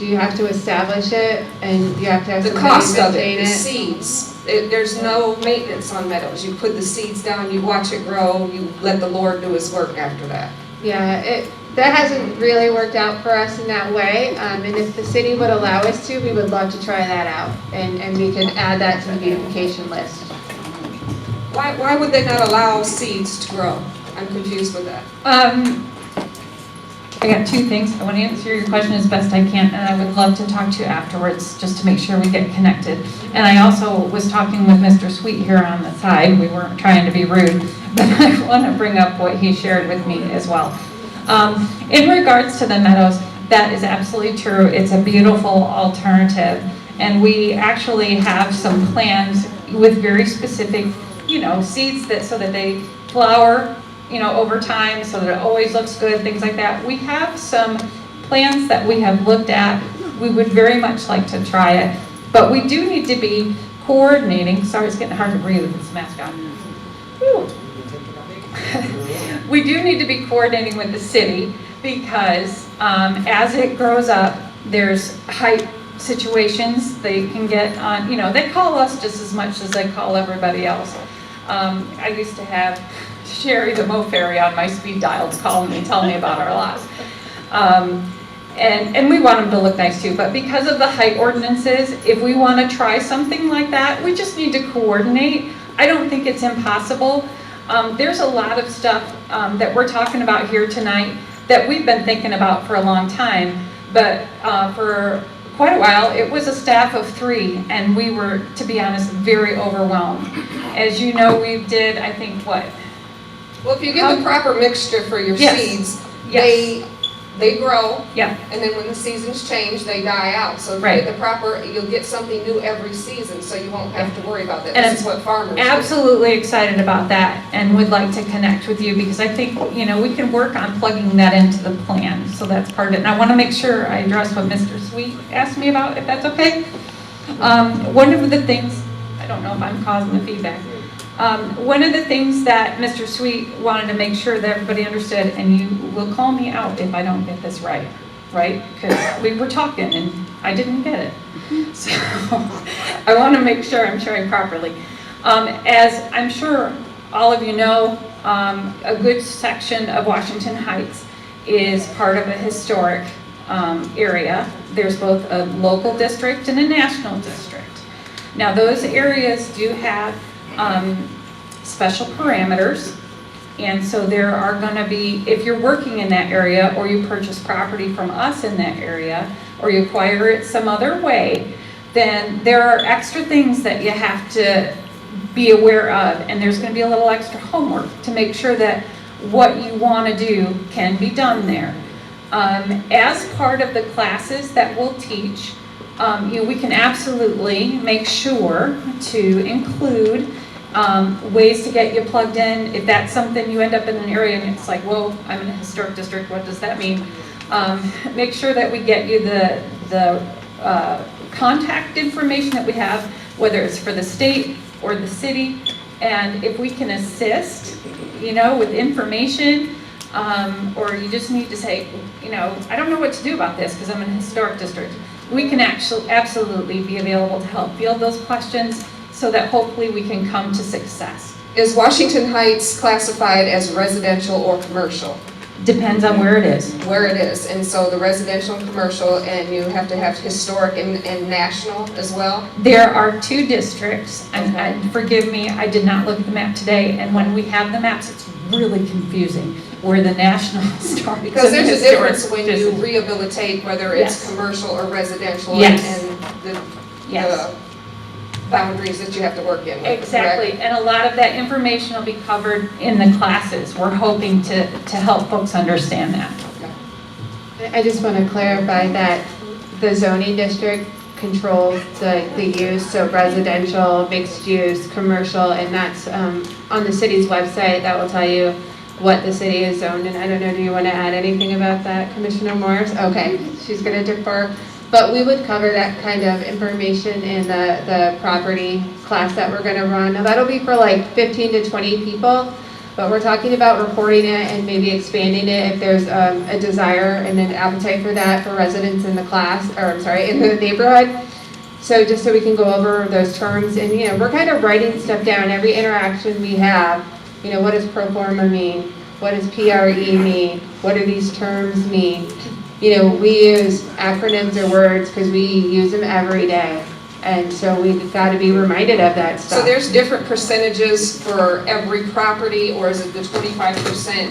[SPEAKER 2] You have to establish it and you have to have
[SPEAKER 11] The
[SPEAKER 2] somebody
[SPEAKER 11] cost of it,
[SPEAKER 2] maintain
[SPEAKER 11] the
[SPEAKER 2] it.
[SPEAKER 11] seeds, there's no maintenance on meadows. You put the seeds down, you watch it grow, you let the Lord do his work after that.
[SPEAKER 2] Yeah, that hasn't really worked out for us in that way. And if the city would allow us to, we would love to try that out. And we could add that to the beautification list.
[SPEAKER 11] Why would they not allow seeds to grow? I'm confused with that.
[SPEAKER 9] I got two things. I want to answer your question as best I can, and I would love to talk to you afterwards, just to make sure we get connected. And I also was talking with Mr. Sweet here on the side. We weren't trying to be rude, but I want to bring up what he shared with me as well. In regards to the meadows, that is absolutely true. It's a beautiful alternative. And we actually have some plans with very specific, seeds so that they flower, over time, so that it always looks good, things like that. We have some plans that we have looked at. We would very much like to try it, but we do need to be coordinating. Sorry, it's getting hard to breathe with this mask on. Whew. We do need to be coordinating with the city because as it grows up, there's height situations. They can get on, they call us just as much as they call everybody else. I used to have Sherry the Mo Fairy on my speed dial to call me and tell me about our lots. And we want them to look nice too, but because of the height ordinances, if we want to try something like that, we just need to coordinate. I don't think it's impossible. There's a lot of stuff that we're talking about here tonight that we've been thinking about for a long time, but for quite a while, it was a staff of 3, and we were, to be honest, very overwhelmed. As you know, we did, I think, what?
[SPEAKER 11] Well, if you give the proper mixture for your
[SPEAKER 9] Yes.
[SPEAKER 11] seeds,
[SPEAKER 9] Yes.
[SPEAKER 11] they grow,
[SPEAKER 9] Yeah.
[SPEAKER 11] and then when the seasons change, they die out. So if you
[SPEAKER 9] Right.
[SPEAKER 11] get the proper, you'll get something new every season, so you won't have to worry about that.
[SPEAKER 9] And
[SPEAKER 11] This is what farmers do.
[SPEAKER 9] Absolutely excited about that and would like to connect with you because I think, we can work on plugging that into the plan. So that's part of it. And I want to make sure I address what Mr. Sweet asked me about, if that's okay. One of the things, I don't know if I'm causing the feedback. One of the things that Mr. Sweet wanted to make sure that everybody understood, and you will call me out if I don't get this right? Because we were talking and I didn't get it. So I want to make sure I'm sharing properly. As I'm sure all of you know, a good section of Washington Heights is part of a historic area. There's both a local district and a national district. Now those areas do have special parameters, and so there are going to be, if you're working in that area or you purchase property from us in that area or you acquire it some other way, then there are extra things that you have to be aware of, and there's going to be a little extra homework to make sure that what you want to do can be done there. As part of the classes that we'll teach, we can absolutely make sure to include ways to get you plugged in. If that's something you end up in an area and it's like, whoa, I'm in a historic district, what does that mean? Make sure that we get you the contact information that we have, whether it's for the state or the city, and if we can assist, with information, or you just need to say, I don't know what to do about this because I'm in a historic district. We can actually absolutely be available to help field those questions, so that hopefully we can come to success.
[SPEAKER 11] Is Washington Heights classified as residential or commercial?
[SPEAKER 9] Depends on where it is.
[SPEAKER 11] Where it is, and so the residential and commercial, and you have to have historic and national as well?
[SPEAKER 9] There are 2 districts, and forgive me, I did not look at the map today, and when we have the maps, it's really confusing where the national starts.
[SPEAKER 11] Because
[SPEAKER 9] and
[SPEAKER 11] there's a
[SPEAKER 9] historic
[SPEAKER 11] difference when you
[SPEAKER 9] district.
[SPEAKER 11] rehabilitate, whether it's
[SPEAKER 9] Yes.
[SPEAKER 11] commercial or residential,
[SPEAKER 9] Yes.
[SPEAKER 11] and the
[SPEAKER 9] Yes.
[SPEAKER 11] boundaries that you have to work in with, correct?
[SPEAKER 9] Exactly, and a lot of that information will be covered in the classes. We're hoping to help folks understand that.
[SPEAKER 2] I just want to clarify that the zoning district controls the use, so residential, mixed use, commercial, and that's on the city's website, that will tell you what the city is zoned, and I don't know, do you want to add anything about that, Commissioner Morris? Okay, she's going to defer, but we would cover that kind of information in the property class that we're going to run. Now, that'll be for like 15 to 20 people, but we're talking about recording it and maybe expanding it if there's a desire and an appetite for that for residents in the class, or I'm sorry, in the neighborhood. So just so we can go over those terms, and you know, we're kind of writing stuff down, every interaction we have, you know, what does pro forma mean? What does PRE mean? What do these terms mean? You know, we use acronyms or words because we use them every day. And so we've got to be reminded of that stuff.
[SPEAKER 11] So there's different percentages for every property, or is it the 25%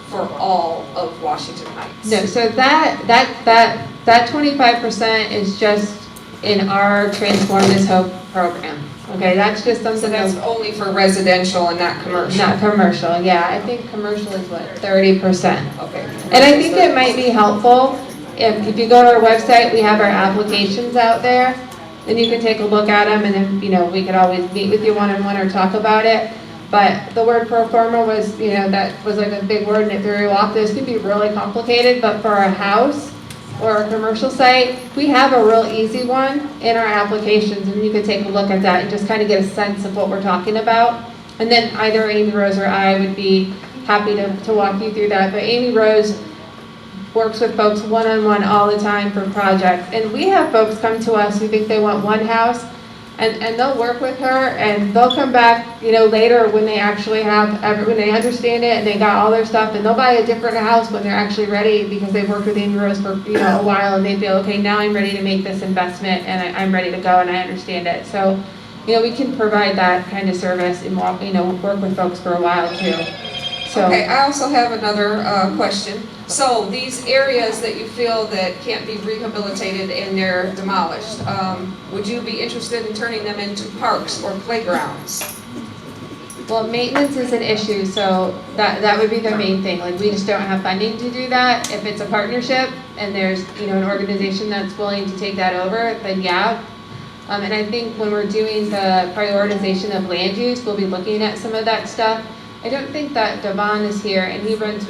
[SPEAKER 11] for all of Washington Heights?
[SPEAKER 2] No, so that 25% is just in our Transform This Hope program. Okay, that's just
[SPEAKER 11] So
[SPEAKER 2] something
[SPEAKER 11] that's
[SPEAKER 2] that's
[SPEAKER 11] only for residential and not commercial?
[SPEAKER 2] not commercial. Yeah, I think commercial is what, 30%.
[SPEAKER 11] Okay.
[SPEAKER 2] And I think it might be helpful if you go to our website, we have our applications out there, and you can take a look at them, and then, you know, we could always meet with you one-on-one or talk about it. But the word pro forma was, you know, that was like a big word, and it threw you off. This can be really complicated, but for a house or a commercial site, we have a real easy one in our applications, and you can take a look at that and just kind of get a sense of what we're talking about. And then either Amy Rose or I would be happy to walk you through that. But Amy Rose works with folks one-on-one all the time for projects. And we have folks come to us who think they want one house, and they'll work with her, and they'll come back, you know, later when they actually when they understand it and they got all their stuff, and they'll buy a different house when they're actually ready because they've worked with Amy Rose for, you know, a while, and they feel, okay, now I'm ready to make this investment, and I'm ready to go, and I understand it. So, you know, we can provide that kind of service and, you know, work with folks for a while too. So.
[SPEAKER 11] Okay, I also have another question. So these areas that you feel that can't be rehabilitated and they're demolished, would you be interested in turning them into parks or playgrounds?
[SPEAKER 2] Well, maintenance is an issue, so that would be the main thing. Like, we just don't have funding to do that. If it's a partnership and there's, you know, an organization that's willing to take that over, then yeah. And I think when we're doing the prioritization of land use, we'll be looking at some of that stuff. I don't think that Devon is here, and he runs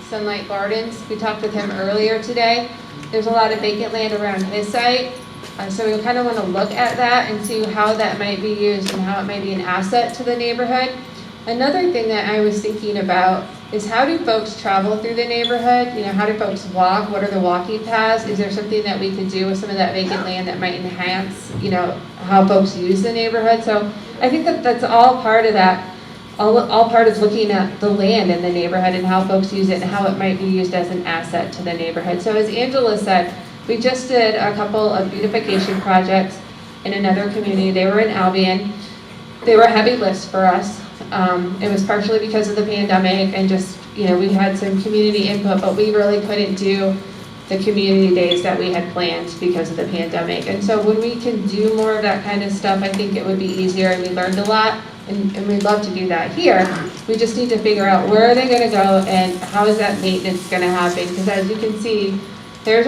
[SPEAKER 2] Sunlight Gardens. We talked with him earlier today. There's a lot of vacant land around his site, so we kind of want to look at that and see how that might be used and how it might be an asset to the neighborhood. Another thing that I was thinking about is, how do folks travel through the neighborhood? You know, how do folks walk? What are the walking paths? Is there something that we could do with some of that vacant land that might enhance, you know, how folks use the neighborhood? So I think that that's all part of that. All part of looking at the land in the neighborhood and how folks use it and how it might be used as an asset to the neighborhood. So as Angela said, we just did a couple of beautification projects in another community. They were in Albion. They were heavy lifts for us. It was partially because of the pandemic, and just, you know, we had some community input, but we really couldn't do the community days that we had planned because of the pandemic. And so when we can do more of that kind of stuff, I think it would be easier, and we learned a lot. And we'd love to do that here. We just need to figure out where are they going to go and how is that maintenance going to happen. Because as you can see, there's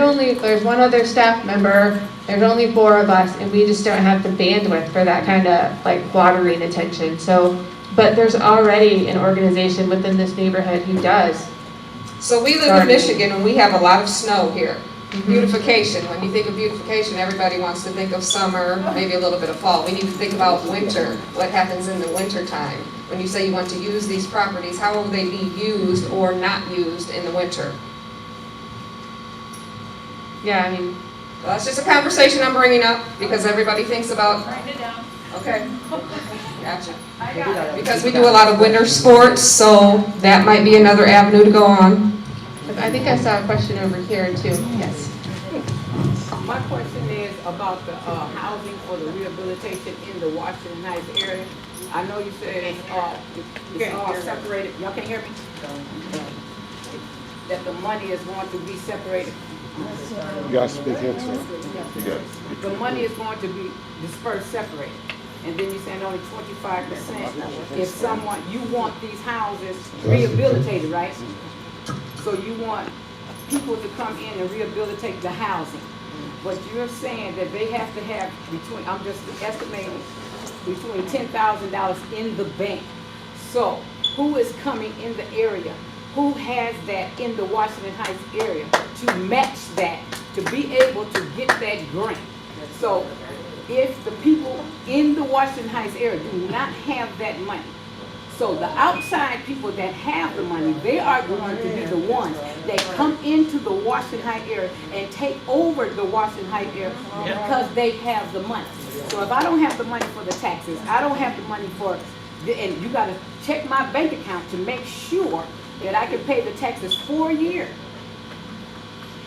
[SPEAKER 2] one other staff member, there's only 4 of us, and we just don't have the bandwidth for that kind of like watering attention. So, but there's already an organization within this neighborhood who does.
[SPEAKER 11] So we live in Michigan and we have a lot of snow here. Beautification, when you think of beautification, everybody wants to think of summer, maybe a little bit of fall. We need to think about winter, what happens in the winter time. When you say you want to use these properties, how will they be used or not used in the winter?
[SPEAKER 2] Yeah, I mean,
[SPEAKER 11] Well, that's just a conversation I'm bringing up because everybody thinks about Okay. Gotcha.
[SPEAKER 3] I got it.
[SPEAKER 11] Because we do a lot of winter sports, so that might be another avenue to go on.
[SPEAKER 2] I think I saw a question over here too. Yes.
[SPEAKER 12] My question is about the housing for the rehabilitation in the Washington Heights area. I know you said it's all separated, y'all can hear me? That the money is going to be separated.
[SPEAKER 6] You gotta speak into it.
[SPEAKER 12] The money is going to be dispersed separated. And then you're saying only 25%. If someone, you want these houses rehabilitated, right? So you want people to come in and rehabilitate the housing. But you're saying that they have to have between, I'm just estimating, between $10,000 in the bank. So who is coming in the area? Who has that in the Washington Heights area to match that, to be able to get that grant? So if the people in the Washington Heights area do not have that money, so the outside people that have the money, they are going to be the ones that come into the Washington Heights area and take over the Washington Heights area because they have the money. So if I don't have the money for the taxes, I don't have the money for, and you gotta check my bank account to make sure that I can pay the taxes for a year.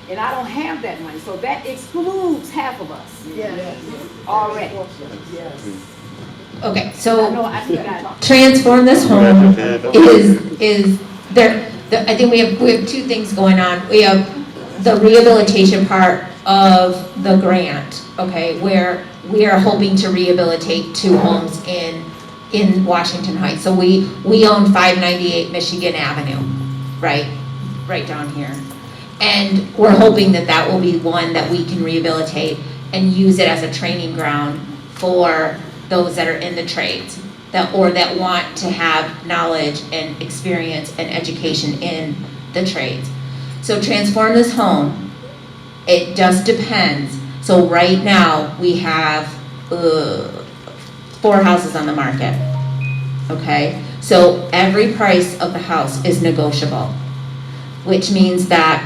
[SPEAKER 12] And I don't have that money, so that excludes half of us. Yes. Already. Yes.
[SPEAKER 5] Okay,
[SPEAKER 12] I
[SPEAKER 5] so
[SPEAKER 12] know, I got
[SPEAKER 5] transform this home is there. I think we have two things going on. We have the rehabilitation part of the grant, okay, where we are hoping to rehabilitate 2 homes in Washington Heights. So we own 598 Michigan Avenue, right down here. And we're hoping that that will be one that we can rehabilitate and use it as a training ground for those that are in the trades, that want to have knowledge and experience and education in the trades. So transform this home, it just depends. So right now, we have 4 houses on the market, okay? So every price of the house is negotiable, which means that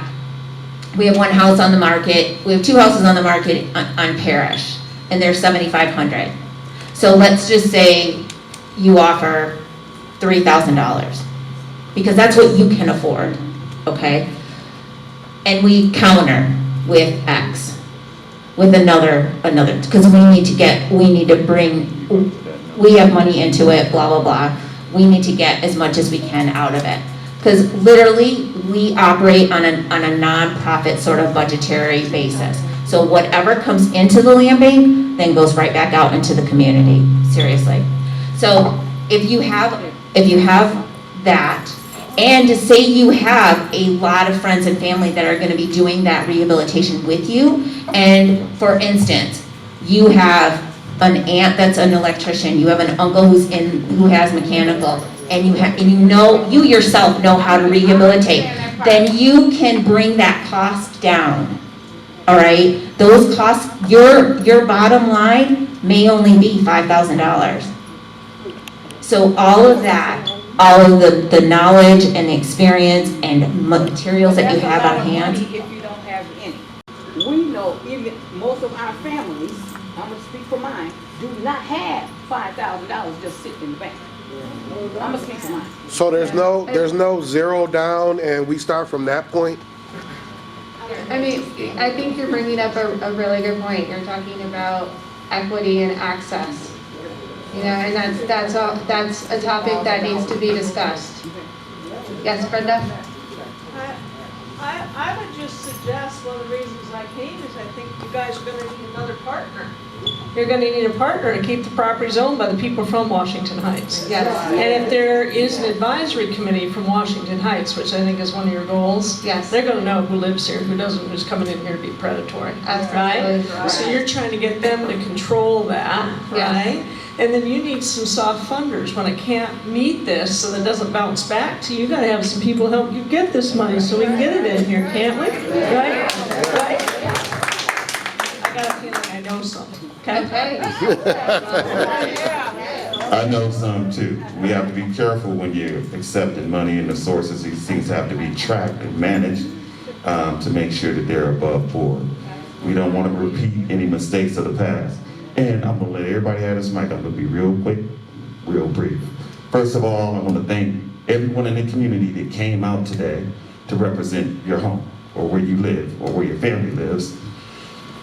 [SPEAKER 5] we have 1 house on the market, we have 2 houses on the market on Parish, and they're $7,500. So let's just say you offer $3,000, because that's what you can afford, okay? And we counter with X, with another, because we need to bring, we have money into it, blah, blah, blah. We need to get as much as we can out of it. Because literally, we operate on a non-profit sort of budgetary basis. So whatever comes into the land bank, then goes right back out into the community, seriously. So if you have that, and to say you have a lot of friends and family that are gonna be doing that rehabilitation with you, and for instance, you have an aunt that's an electrician, you have an uncle who has mechanical, and you yourself know how to rehabilitate, then you can bring that cost down. All right, those costs, your bottom line may only be $5,000. So all of that, all of the knowledge and the experience and materials that you have on hand.
[SPEAKER 12] If you don't have any. We know even most of our families, I'm gonna speak for mine, do not have $5,000 just sitting in the bank. I'm gonna speak for mine.
[SPEAKER 6] So there's no zero down and we start from that point?
[SPEAKER 2] I mean, I think you're bringing up a really good point. You're talking about equity and access. You know, and that's a topic that needs to be discussed. Yes, Brenda?
[SPEAKER 13] I would just suggest, one of the reasons I came is I think you guys are gonna need another partner. You're gonna need a partner to keep the properties owned by the people from Washington Heights.
[SPEAKER 2] Yes.
[SPEAKER 13] And if there is an advisory committee from Washington Heights, which I think is one of your goals,
[SPEAKER 2] Yes.
[SPEAKER 13] they're gonna know who lives here, who doesn't, who's coming in here to be predatory,
[SPEAKER 2] Absolutely.
[SPEAKER 13] right? So you're trying to get them to control that,
[SPEAKER 2] Yes.
[SPEAKER 13] right? And then you need some soft funders. When it can't meet this, so that it doesn't bounce back to you, you gotta have some people help you get this money so we can get it in here, can't we? Right? Right? I got a feeling I know something, okay?
[SPEAKER 14] I know some too. We have to be careful when you're accepting money, and the sources, these things have to be tracked and managed to make sure that they're above board. We don't want to repeat any mistakes of the past. And I'm gonna let everybody have this mic. I'm gonna be real quick, real brief. First of all, I wanna thank everyone in the community that came out today to represent your home, or where you live, or where your family lives,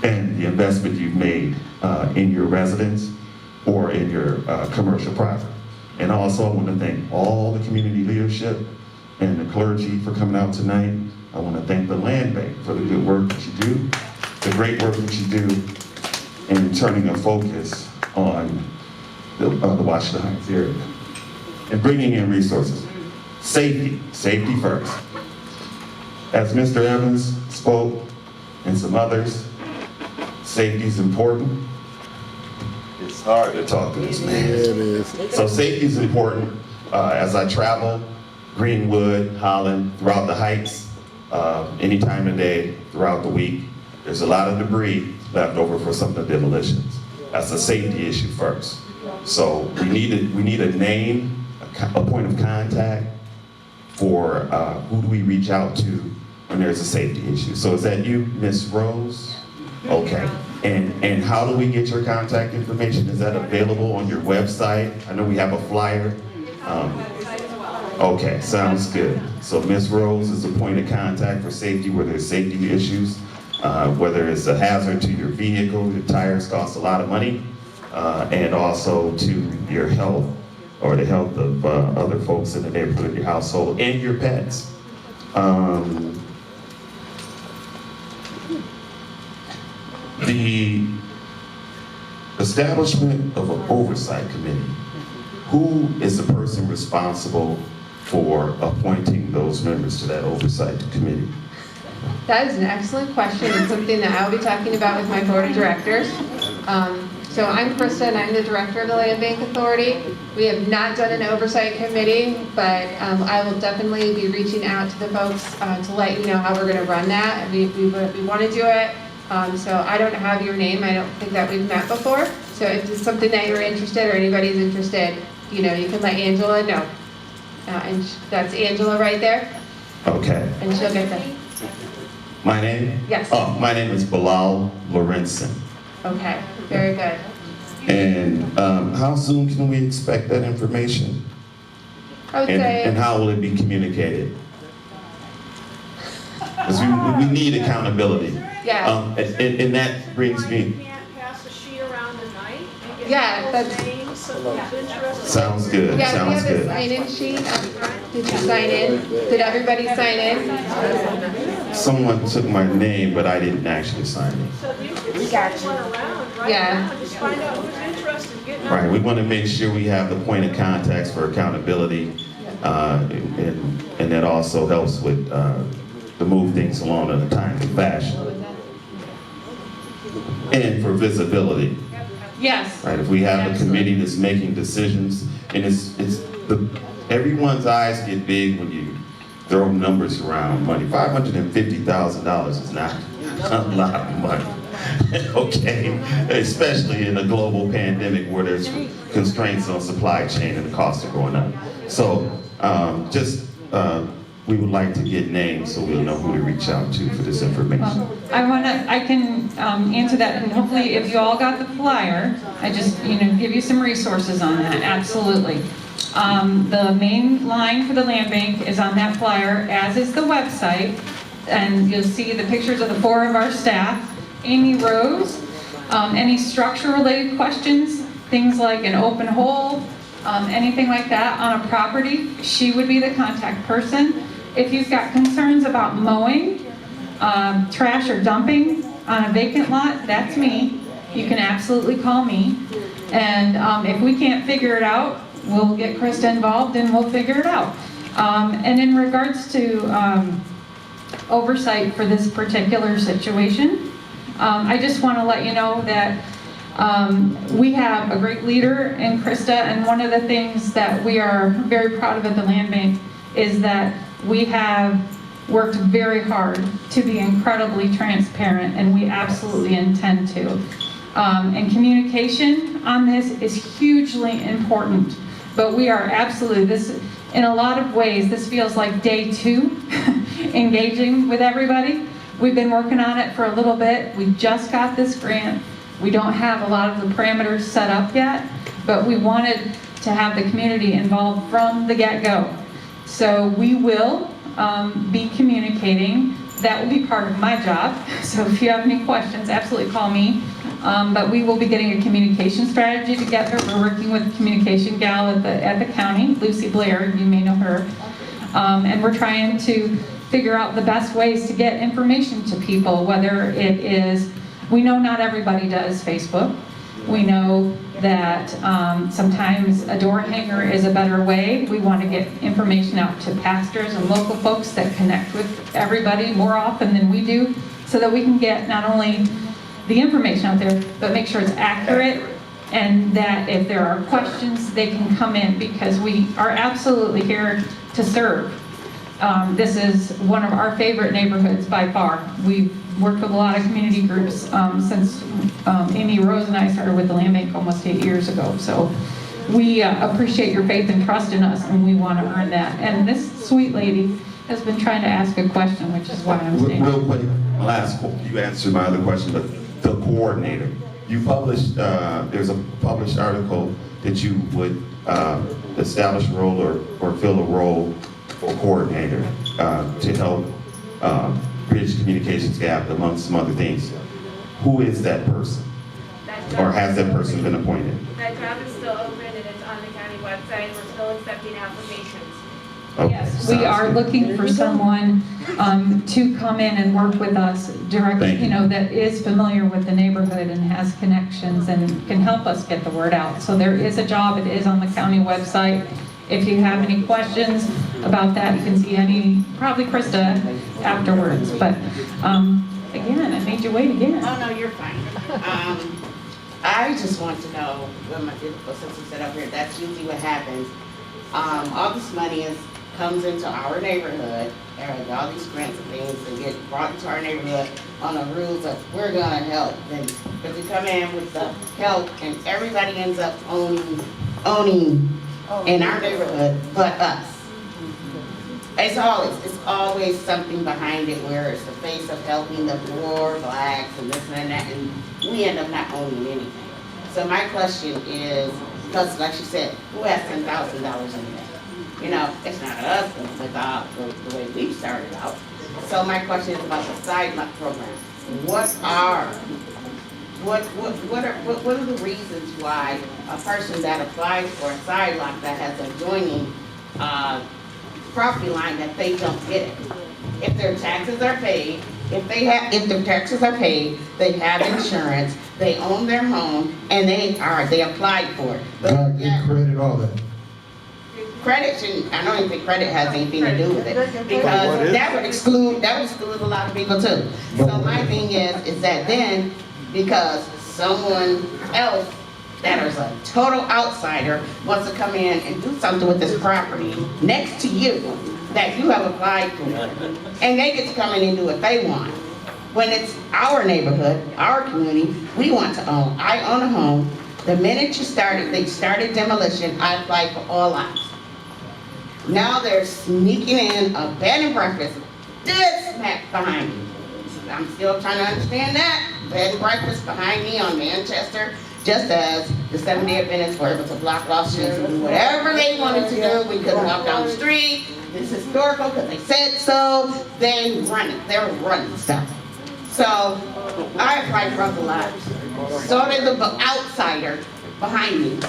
[SPEAKER 14] and the investment you've made in your residence or in your commercial property. And also, I want to thank all the community leadership and the clergy for coming out tonight. I want to thank the land bank for the good work that you do, the great work that you do in turning a focus on the Washington Heights area and bringing in resources. Safety first. As Mr. Evans spoke and some others, safety is important. It's hard to talk to this man.
[SPEAKER 6] Yeah, it is.
[SPEAKER 14] So safety is important. As I travel, Greenwood, Holland, throughout the Heights, any time of day, throughout the week, there's a lot of debris left over for some of the demolitions. That's a safety issue first. So we need a name, a point of contact for who do we reach out to when there's a safety issue. So is that you, Miss Rose? Okay. And how do we get your contact information? Is that available on your website? I know we have a flyer. Okay, sounds good. So Miss Rose is a point of contact for safety where there's safety issues, whether it's a hazard to your vehicle, your tires cost a lot of money, and also to your health or the health of other folks in the neighborhood, your household, and your pets. The establishment of an oversight committee. Who is the person responsible for appointing those members to that oversight committee?
[SPEAKER 2] That is an excellent question and something that I'll be talking about with my board of directors. So I'm Krista and I'm the director of the Land Bank Authority. We have not done an oversight committee, but I will definitely be reaching out to the folks to let you know how we're going to run that. We want to do it. So I don't have your name. I don't think that we've met before. So if it's something that you're interested or anybody's interested, you know, you can let Angela know. And that's Angela right there.
[SPEAKER 14] Okay.
[SPEAKER 2] And she'll get them.
[SPEAKER 14] My name?
[SPEAKER 2] Yes.
[SPEAKER 14] Oh, my name is Bilal Lorenzen.
[SPEAKER 2] Okay, very good.
[SPEAKER 14] And how soon can we expect that information?
[SPEAKER 2] I would say.
[SPEAKER 14] And how will it be communicated? Because we need accountability.
[SPEAKER 2] Yeah.
[SPEAKER 14] And that brings me.
[SPEAKER 13] Pass a sheet around tonight and get
[SPEAKER 2] Yeah, that's.
[SPEAKER 13] names of who's interested.
[SPEAKER 14] Sounds good.
[SPEAKER 2] Yeah, we
[SPEAKER 14] Sounds
[SPEAKER 2] have a
[SPEAKER 14] good.
[SPEAKER 2] sign-in sheet. Did you sign in? Did everybody sign in?
[SPEAKER 14] Someone took my name, but I didn't actually sign it.
[SPEAKER 13] So you can send one around right
[SPEAKER 2] Yeah.
[SPEAKER 13] now and just find out who's interested, get numbers.
[SPEAKER 14] Right, we want to make sure we have the point of contacts for accountability, and that also helps with to move things along in a timely fashion. And for visibility.
[SPEAKER 9] Yes.
[SPEAKER 14] Right, if we have a committee that's making decisions, and everyone's eyes get big when you throw numbers around money. $550,000 is not a lot of money. Okay, especially in a global pandemic where there's constraints on supply chain and the costs are going up. So we would like to get names so we'll know who to reach out to for this information.
[SPEAKER 9] I can answer that, and hopefully if you all got the flyer, I just, give you some resources on that, absolutely. The main line for the land bank is on that flyer, as is the website, and you'll see the pictures of the 4 of our staff. Amy Rose, any structure-related questions, things like an open hole, anything like that on a property, she would be the contact person. If you've got concerns about mowing, trash or dumping on a vacant lot, that's me. You can absolutely call me. And if we can't figure it out, we'll get Krista involved and we'll figure it out. And in regards to oversight for this particular situation, I just want to let you know that we have a great leader in Krista, and one of the things that we are very proud of at the Land Bank is that we have worked very hard to be incredibly transparent, and we absolutely intend to. And communication on this is hugely important, but we are absolutely, in a lot of ways, this feels like day 2, engaging with everybody. We've been working on it for a little bit. We just got this grant. We don't have a lot of the parameters set up yet, but we wanted to have the community involved from the get-go. So we will be communicating. That will be part of my job. So if you have any questions, absolutely call me. But we will be getting a communication strategy together. We're working with a communication gal at the county, Lucy Blair, you may know her. And we're trying to figure out the best ways to get information to people, whether it is, we know not everybody does Facebook. We know that sometimes a door hanger is a better way. We want to get information out to pastors and local folks that connect with everybody more often than we do, so that we can get not only the information out there, but make sure it's accurate, and that if there are questions, they can come in, because we are absolutely here to serve. This is one of our favorite neighborhoods by far. We've worked with a lot of community groups since Amy Rose and I started with the Land Bank almost 8 years ago. So we appreciate your faith and trust in us, and we want to earn that. And this sweet lady has been trying to ask a question, which is why I'm standing.
[SPEAKER 14] Real quick, you answered my other question, but the coordinator. You published, there's a published article that you would establish a role or fill a role for coordinator to help bridge communications gap amongst some other things. Who is that person? Or has that person been appointed?
[SPEAKER 15] That job is still open and it's on the county website. We're still accepting applications.
[SPEAKER 14] Okay,
[SPEAKER 9] Yes, we are looking for someone to come in and work with us directly, you know, that is familiar with the neighborhood and has connections and can help us get the word out. So there is a job, it is on the county website. If you have any questions about that, you can see probably Krista afterwards. But again, I made you wait again.
[SPEAKER 8] Oh, no, you're fine. I just want to know, since you said up here, that's usually what happens. All this money comes into our neighborhood, and all these grants and things that get brought into our neighborhood on the rules of we're gonna help. But they come in with the help, and everybody ends up owning in our neighborhood but us. It's always something behind it where it's the face of helping the poor, blacks, and this and that, and we end up not owning anything. So my question is, because like she said, who has $10,000 in the bank? You know, it's not us without the way we started out. So my question is about the side lot program. What are the reasons why a person that applies for a side lot that has a adjoining property line that they don't get it? If their taxes are paid, if their taxes are paid, they have insurance, they own their home, and they applied for it. But
[SPEAKER 6] credit, all that.
[SPEAKER 8] Credit shouldn't, I don't even think credit has anything to do with it, because that would exclude a lot of people too. So my thing is that then, because someone else that is a total outsider wants to come in and do something with this property next to you that you have applied for, and they get to come in and do what they want. When it's our neighborhood, our community, we want to own. I own a home. The minute they started demolition, I applied for all lots. Now they're sneaking in a bed and breakfast dead smack behind me. I'm still trying to understand that. Bed and breakfast behind me on Manchester, just as the Seventh-day Adventists were able to block off streets and do whatever they wanted to do. We couldn't walk down the street. It's historical because they said so. They run it. They're running stuff. So I applied for a lot. So did the outsider behind me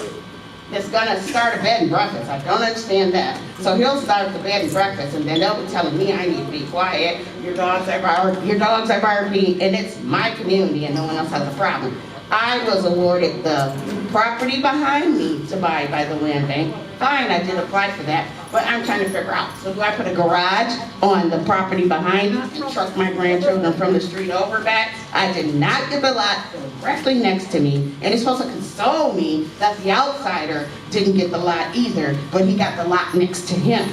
[SPEAKER 8] that's gonna start a bed and breakfast. I don't understand that. So he'll start the bed and breakfast, and then they'll be telling me I need to be quiet. Your dogs are barking, and it's my community, and no one else has a problem. I was awarded the property behind me to buy by the land bank. Fine, I did apply for that, but I'm trying to figure out, so do I put a garage on the property behind me and truck my grandchildren from the street over back? I did not get the lot directly next to me, and it's supposed to console me that the outsider didn't get the lot either, but he got the lot next to him.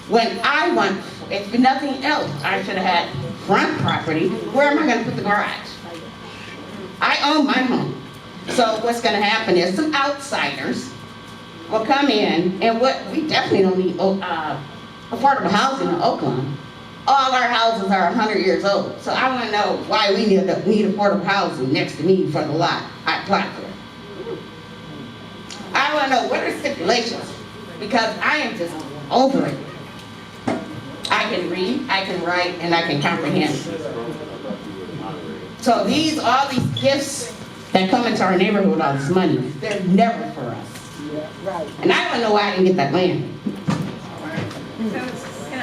[SPEAKER 8] When I want, if nothing else, I should have had front property. Where am I gonna put the garage? I own my home. So what's gonna happen is some outsiders will come in, and what we definitely don't need affordable housing in Oakland. all our houses are 100 years old. So I want to know why we need affordable housing next to me for the lot I applied for. I want to know what are the stipulations, because I am just over it. I can read, I can write, and I can comprehend. So all these gifts that come into our neighborhood, all this money, they're never for us.
[SPEAKER 12] Right.
[SPEAKER 8] And I don't know why I didn't get that land.
[SPEAKER 3] So, can I?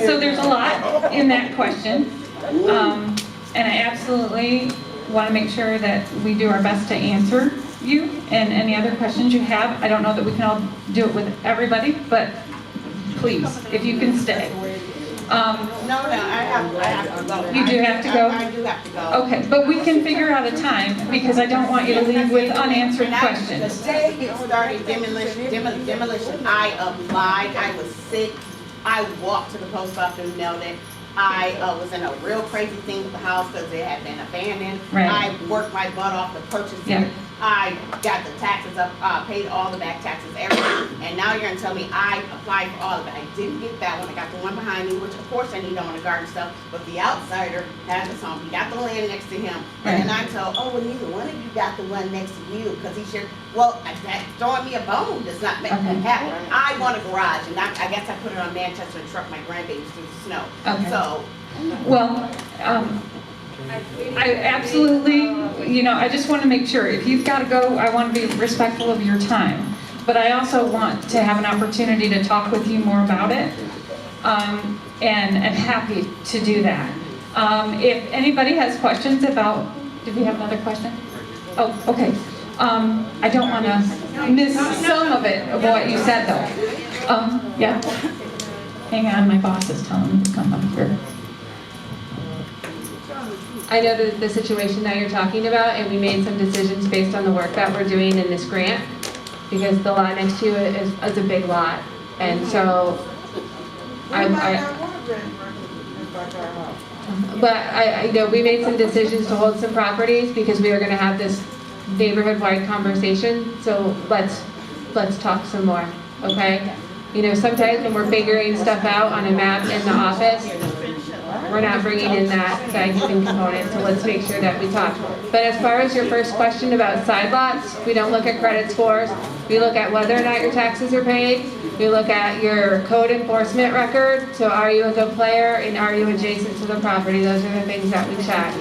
[SPEAKER 9] So there's a lot in that question. And I absolutely want to make sure that we do our best to answer you and any other questions you have. I don't know that we can all do it with everybody, but please, if you can stay.
[SPEAKER 8] No, I have to go.
[SPEAKER 9] You do have to go?
[SPEAKER 8] I do have to go.
[SPEAKER 9] Okay, but we can figure out a time because I don't want you to leave with unanswered questions.
[SPEAKER 8] The day it started demolition, I applied, I was sick, I walked to the post office and mailed it. I was in a real crazy thing with the house because it had been abandoned.
[SPEAKER 9] Right.
[SPEAKER 8] I worked my butt off to purchase
[SPEAKER 9] Yeah.
[SPEAKER 8] it. I got the taxes up, paid all the back taxes, everything. And now you're gonna tell me I applied for all of it. I didn't get that one. I got the one behind me, which of course I need on the garden stuff, but the outsider has this home. He got the land next to him. And then I tell, oh, well, neither one of you got the one next to you, because he should, well, that's throwing me a bone does not make me happy. I want a garage, and I guess I put it on Manchester and truck my grandbabies through the snow.
[SPEAKER 9] Okay.
[SPEAKER 8] So,
[SPEAKER 9] Well, I absolutely, I just want to make sure, if you've got to go, I want to be respectful of your time. But I also want to have an opportunity to talk with you more about it. And I'm happy to do that. If anybody has questions about, did we have another question? Oh, okay. I don't want to miss some of it, of what you said though. Yeah. Hang on, my boss is telling me to come up here.
[SPEAKER 2] I know the situation that you're talking about, and we made some decisions based on the work that we're doing in this grant, because the lot next to you is a big lot, and so we made some decisions to hold some properties because we are going to have this neighborhood-wide conversation. So let's talk some more, okay? Sometimes when we're figuring stuff out on a map in the office, we're not bringing in that side-keeping component, so let's make sure that we talk. But as far as your first question about side lots, we don't look at credit scores. We look at whether or not your taxes are paid. We look at your code enforcement record. So are you a good player and are you adjacent to the property? Those are the things that we check.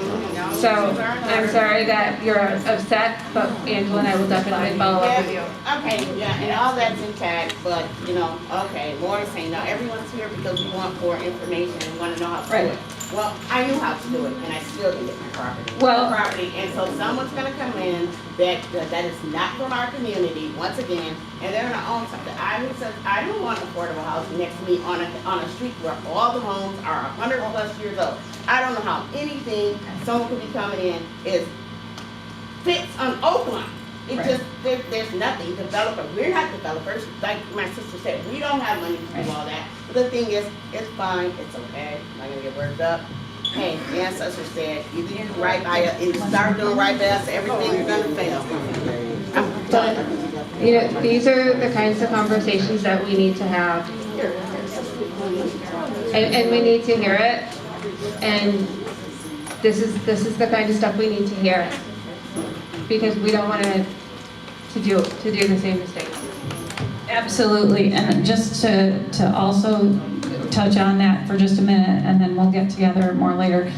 [SPEAKER 2] So I'm sorry that you're upset, but Angela and I will definitely follow up with you.
[SPEAKER 8] Okay, yeah, and all that's intact, but, okay, Laura's saying, now everyone's here because we want more information and want to know how to do it. Well, I knew how to do it, and I still didn't get my property. And so someone's gonna come in that is not from our community, once again, and they're gonna own something. I don't want affordable housing next to me on a street where all the homes are 100+ years old. I don't know how anything someone could be coming in fits on Oakland. It just, there's nothing. We're not developers. Like my sister said, we don't have money to do all that. But the thing is, it's fine, it's okay. I'm not gonna get worked up. Hey, the ancestor said, either you do right by us, if you start doing right by us, everything's gonna fail. I'm done.
[SPEAKER 2] These are the kinds of conversations that we need to have. And we need to hear it. And this is the kind of stuff we need to hear. Because we don't want to do the same mistake.
[SPEAKER 9] Absolutely, and just to also touch on that for just a minute, and then we'll get together more later.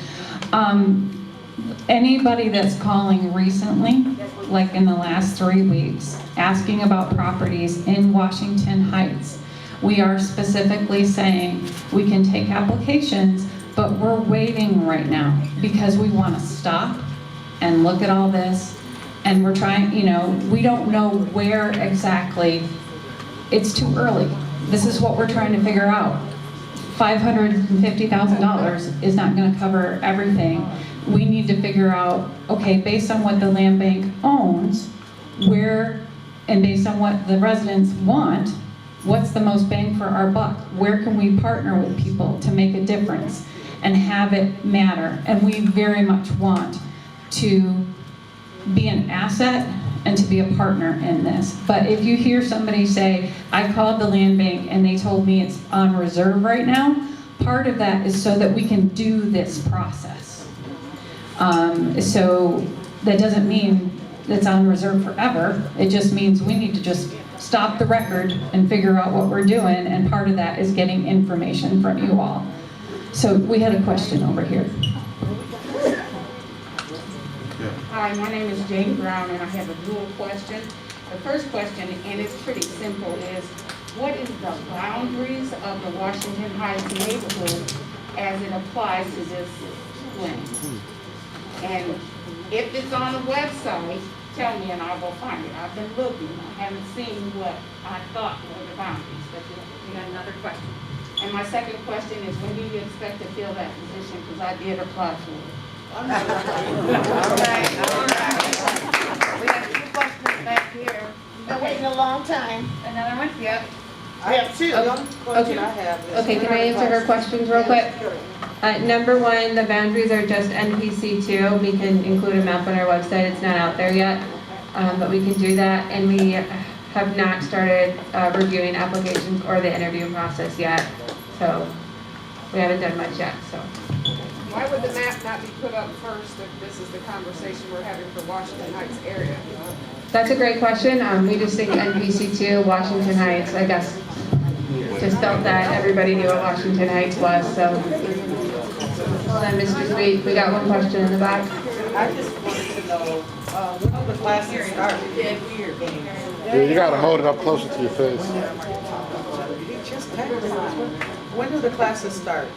[SPEAKER 9] Anybody that's calling recently, like in the last 3 weeks, asking about properties in Washington Heights, we are specifically saying we can take applications, but we're waiting right now because we want to stop and look at all this. And we're trying, we don't know where exactly. It's too early. This is what we're trying to figure out. $550,000 is not going to cover everything. We need to figure out, okay, based on what the land bank owns, and based on what the residents want, what's the most bang for our buck? Where can we partner with people to make a difference and have it matter? And we very much want to be an asset and to be a partner in this. But if you hear somebody say, I called the land bank and they told me it's on reserve right now, part of that is so that we can do this process. So that doesn't mean it's on reserve forever. It just means we need to just stop the record and figure out what we're doing, and part of that is getting information from you all. So we had a question over here.
[SPEAKER 12] Hi, my name is Jane Brown, and I have a dual question. The first question, and it's pretty simple, is what is the boundaries of the Washington Heights neighborhood as it applies to this land? And if it's on the website, tell me and I'll go find it. I've been looking, I haven't seen what I thought were the boundaries, but we got another question. And my second question is, when do you expect to fill that position? Because I did apply for it.
[SPEAKER 8] All right. We have two questions back here. We've been waiting a long time.
[SPEAKER 11] Another one?
[SPEAKER 8] Yep. We have two.
[SPEAKER 11] Okay. Okay, can I answer her questions real quick? Number one, the boundaries are just NPC2. We can include a map on our website. It's not out there yet, but we can do that. And we have not started reviewing applications or the interview process yet. So we haven't done much yet, so.
[SPEAKER 10] Why would the map not be put up first if this is the conversation we're having for Washington Heights area?
[SPEAKER 11] That's a great question. We just think NPC2, Washington Heights, I guess, just felt that everybody knew what Washington Heights was, so. Hold on, Mr. Sweet, we got one question in the back.
[SPEAKER 4] I just wanted to know, when the classes start?
[SPEAKER 6] Yeah, you gotta hold it up closer to your face.
[SPEAKER 4] When do the classes start?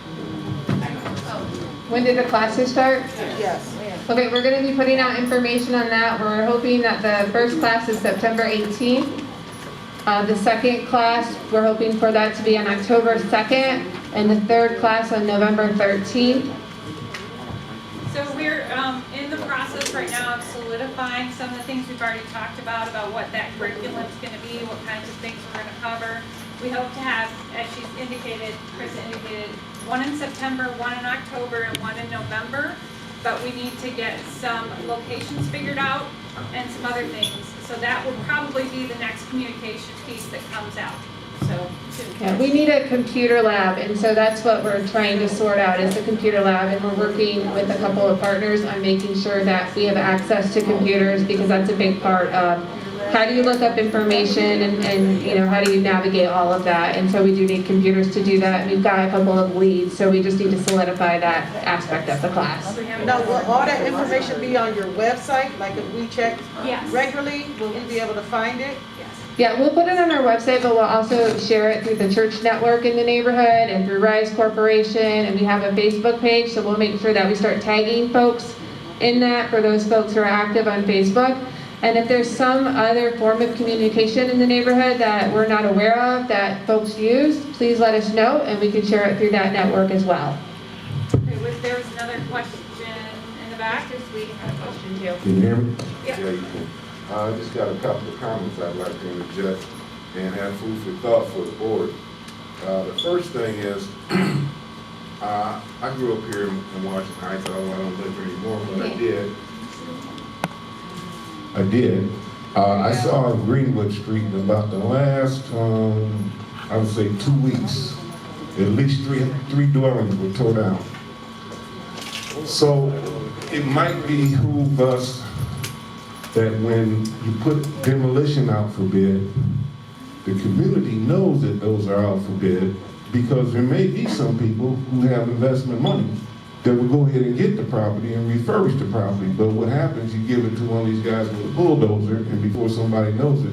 [SPEAKER 11] When did the classes start?
[SPEAKER 4] Yes.
[SPEAKER 11] Okay, we're gonna be putting out information on that. We're hoping that the first class is September 18th. The second class, we're hoping for that to be on October 2nd, and the third class on November 13th.
[SPEAKER 16] So we're in the process right now of solidifying some of the things we've already talked about what that curriculum is going to be, what kinds of things we're going to cover. We hope to have, as she's indicated, Chris indicated, one in September, one in October, and one in November. But we need to get some locations figured out and some other things. So that will probably be the next communication piece that comes out. So
[SPEAKER 11] Yeah, we need a computer lab, and so that's what we're trying to sort out is the computer lab, and we're working with a couple of partners on making sure that we have access to computers, because that's a big part of how do you look up information and you know, how do you navigate all of that, and so we do need computers to do that. We've got a couple of leads, so we just need to solidify that aspect of the class.
[SPEAKER 4] Now, will all that information be on your website? Like if we check
[SPEAKER 16] Yes.
[SPEAKER 4] regularly, will we be able to find it?
[SPEAKER 11] Yeah, we'll put it on our website, but we'll also share it through the church network in the neighborhood and through Rise Corporation, and we have a Facebook page, so we'll make sure that we start tagging folks in that for those folks who are active on Facebook. And if there's some other form of communication in the neighborhood that we're not aware of that folks use, please let us know, and we can share it through that network as well.
[SPEAKER 16] okay, there was another question in the back. We had a question too.
[SPEAKER 17] Can you hear me?
[SPEAKER 16] Yeah.
[SPEAKER 17] Yeah, you can. I just got a couple of comments I'd like to interject and have food for thought for the board. The first thing is, I grew up here in Washington Heights, although I don't live here anymore, but I did. I saw Greenwood Street in about the last, I would say 2 weeks. At least three dwellings were tore down. So it might behoove us that when you put demolition out for bid, the community knows that those are out for bid, because there may be some people who have investment money that will go ahead and get the property and refurbish the property. But what happens, you give it to one of these guys with a bulldozer, and before somebody knows it,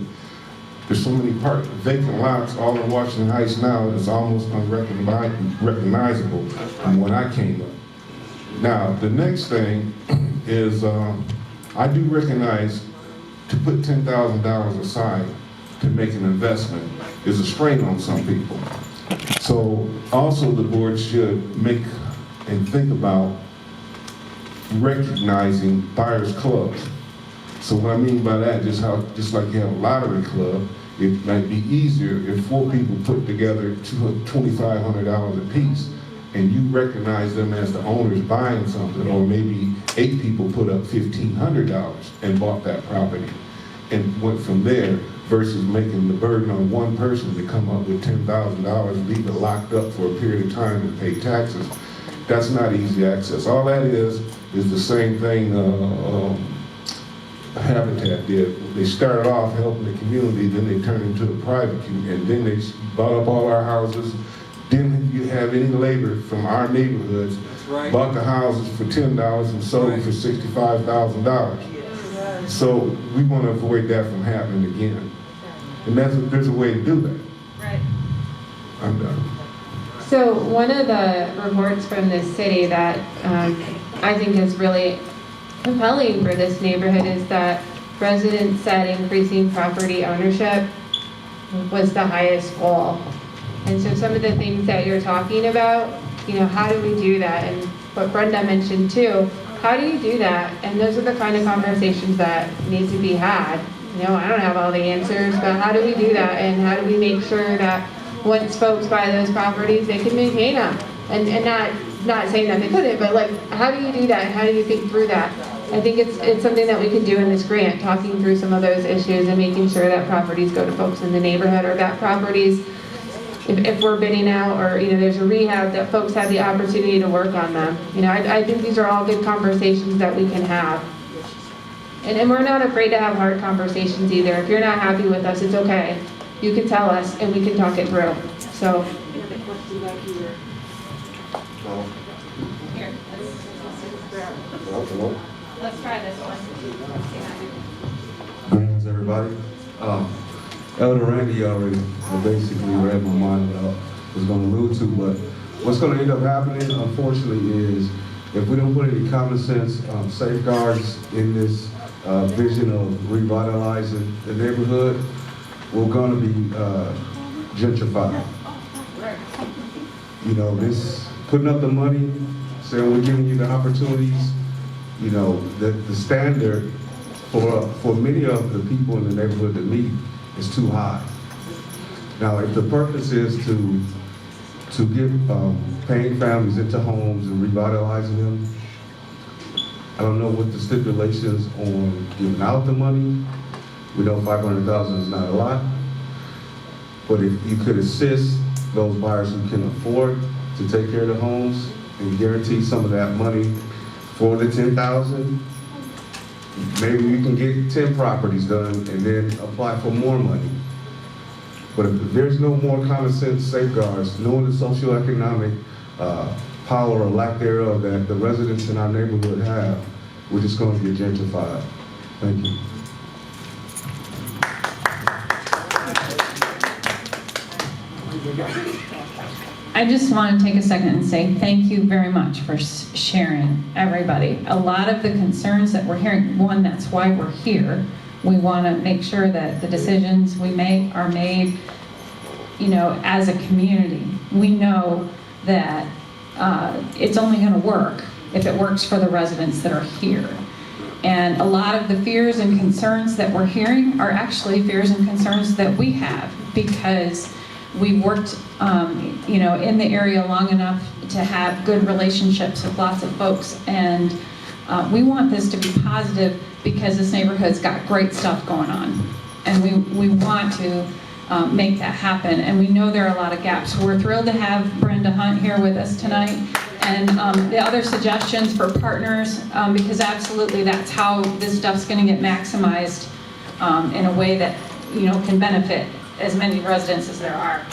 [SPEAKER 17] there's so many vacant lots all in Washington Heights now, it's almost unrecognizable from when I came up. Now, the next thing is, I do recognize to put $10,000 aside to make an investment is a strain on some people. So also the board should make and think about recognizing buyers clubs. So what I mean by that, just like you have a lottery club, it might be easier if 4 people put together $2,500 a piece, and you recognize them as the owners buying something, or maybe 8 people put up $1,500 and bought that property. and went from there versus making the burden on one person to come up with $10,000, leave it locked up for a period of time and pay taxes. That's not easy access. All that is the same thing Habitat did. They started off helping the community, then they turned into a private community, and then they bought up all our houses. Didn't you have any labor from our neighborhoods, bought the houses for $10 and sold them for $65,000. So we want to avoid that from happening again. And there's a way to do that.
[SPEAKER 2] Right.
[SPEAKER 17] I'm done.
[SPEAKER 2] So one of the reports from the city that I think is really compelling for this neighborhood is that residents said increasing property ownership was the highest goal. And so some of the things that you're talking about, how do we do that? And what Brenda mentioned too, how do you do that? And those are the kind of conversations that need to be had. I don't have all the answers, but how do we do that? And how do we make sure that once folks buy those properties, they can maintain them? And not saying that they couldn't, but like, how do you do that? And how do you think through that? I think it's something that we can do in this grant, talking through some of those issues and making sure that properties go to folks in the neighborhood, or that properties, if we're bidding out, or there's a rehab, that folks have the opportunity to work on them. I think these are all good conversations that we can have. And we're not afraid to have hard conversations either. If you're not happy with us, it's okay. You can tell us and we can talk it through. So. Here, let's try this one.
[SPEAKER 18] Greetings, everybody. Elder Randy already basically read my mind what I was going to allude to, but what's going to end up happening, unfortunately, is if we don't put any common sense safeguards in this vision of revitalizing the neighborhood, we're going to be gentrified. This putting up the money, saying we're giving you the opportunities, the standard for many of the people in the neighborhood to meet is too high. Now, if the purpose is to get paying families into homes and revitalizing them, I don't know what the stipulations on giving out the money. We know $500,000 is not a lot, but if you could assist those buyers who can afford to take care of the homes and guarantee some of that money for the $10,000, maybe we can get 10 properties done and then apply for more money. But if there's no more common sense safeguards, knowing the socioeconomic power or lack thereof that the residents in our neighborhood have, we're just going to get gentrified. Thank you.
[SPEAKER 9] I just want to take a second and say thank you very much for sharing, everybody. A lot of the concerns that we're hearing, one, that's why we're here. We want to make sure that the decisions we make are made, as a community. We know that it's only going to work if it works for the residents that are here. And a lot of the fears and concerns that we're hearing are actually fears and concerns that we have, because we worked, in the area long enough to have good relationships with lots of folks, and we want this to be positive because this neighborhood's got great stuff going on, and we want to make that happen. And we know there are a lot of gaps. We're thrilled to have Brenda Hunt here with us tonight, and the other suggestions for partners, because absolutely that's how this stuff's going to get maximized in a way that can benefit as many residents as there are.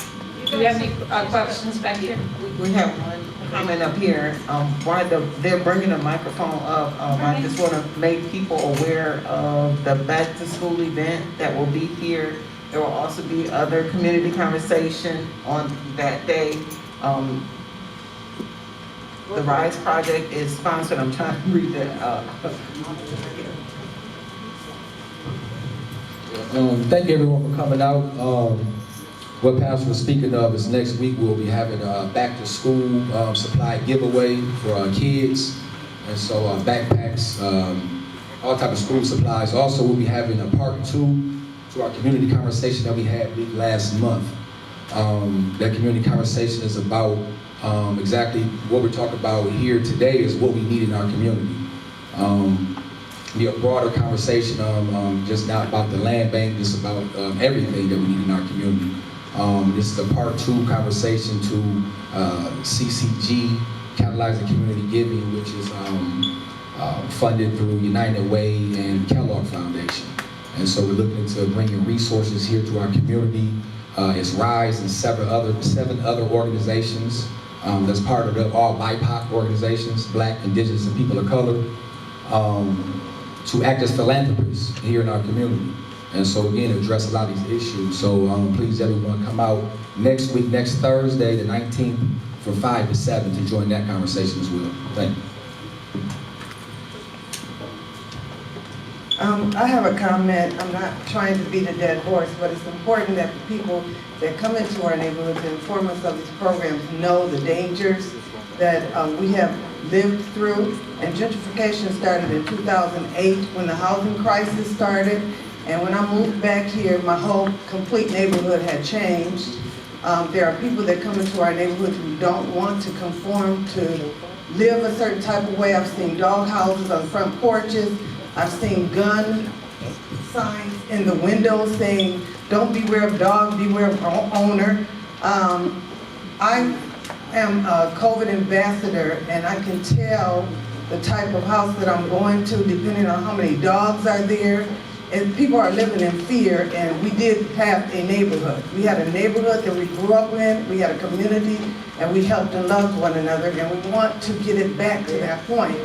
[SPEAKER 9] Do you have any questions back here?
[SPEAKER 1] We have one comment up here. While they're bringing the microphone up, I just want to make people aware of the back to school event that will be here. There will also be other community conversation on that day. The RISE project is sponsored. I'm trying to read that.
[SPEAKER 19] Thank you everyone for coming out. What Pastor was speaking of is next week we'll be having a back to school supply giveaway for our kids. And so backpacks, all type of school supplies. Also we'll be having a part 2 to our community conversation that we had last month. That community conversation is about exactly what we're talking about here today is what we need in our community. be a broader conversation, just not about the land bank, just about everything that we need in our community. This is a part 2 conversation to CCG, Catalyzing Community Giving, which is funded through United Way and Kellogg Foundation. And so we're looking to bringing resources here to our community. It's RISE and 7 other organizations that's part of the all BIPOC organizations, Black, Indigenous, and people of color, to act as philanthropists here in our community. And so again, address a lot of these issues. So please everyone come out next week, next Thursday, the 19th, from 5 to 7 to join that conversation as well. Thank you.
[SPEAKER 4] I have a comment. I'm not trying to beat a dead horse, but it's important that the people that come into our neighborhoods and inform us of these programs know the dangers that we have lived through. And gentrification started in 2008 when the housing crisis started. And when I moved back here, my whole complete neighborhood had changed. There are people that come into our neighborhoods who don't want to conform to live a certain type of way. I've seen dog houses on front porches. I've seen gun signs in the windows saying, "Don't beware of dog, beware of owner." I am a COVID ambassador, and I can tell the type of house that I'm going to depending on how many dogs are there. And people are living in fear, and we did have a neighborhood. We had a neighborhood that we grew up in, we had a community, and we helped and loved one another, and we want to get it back to that point.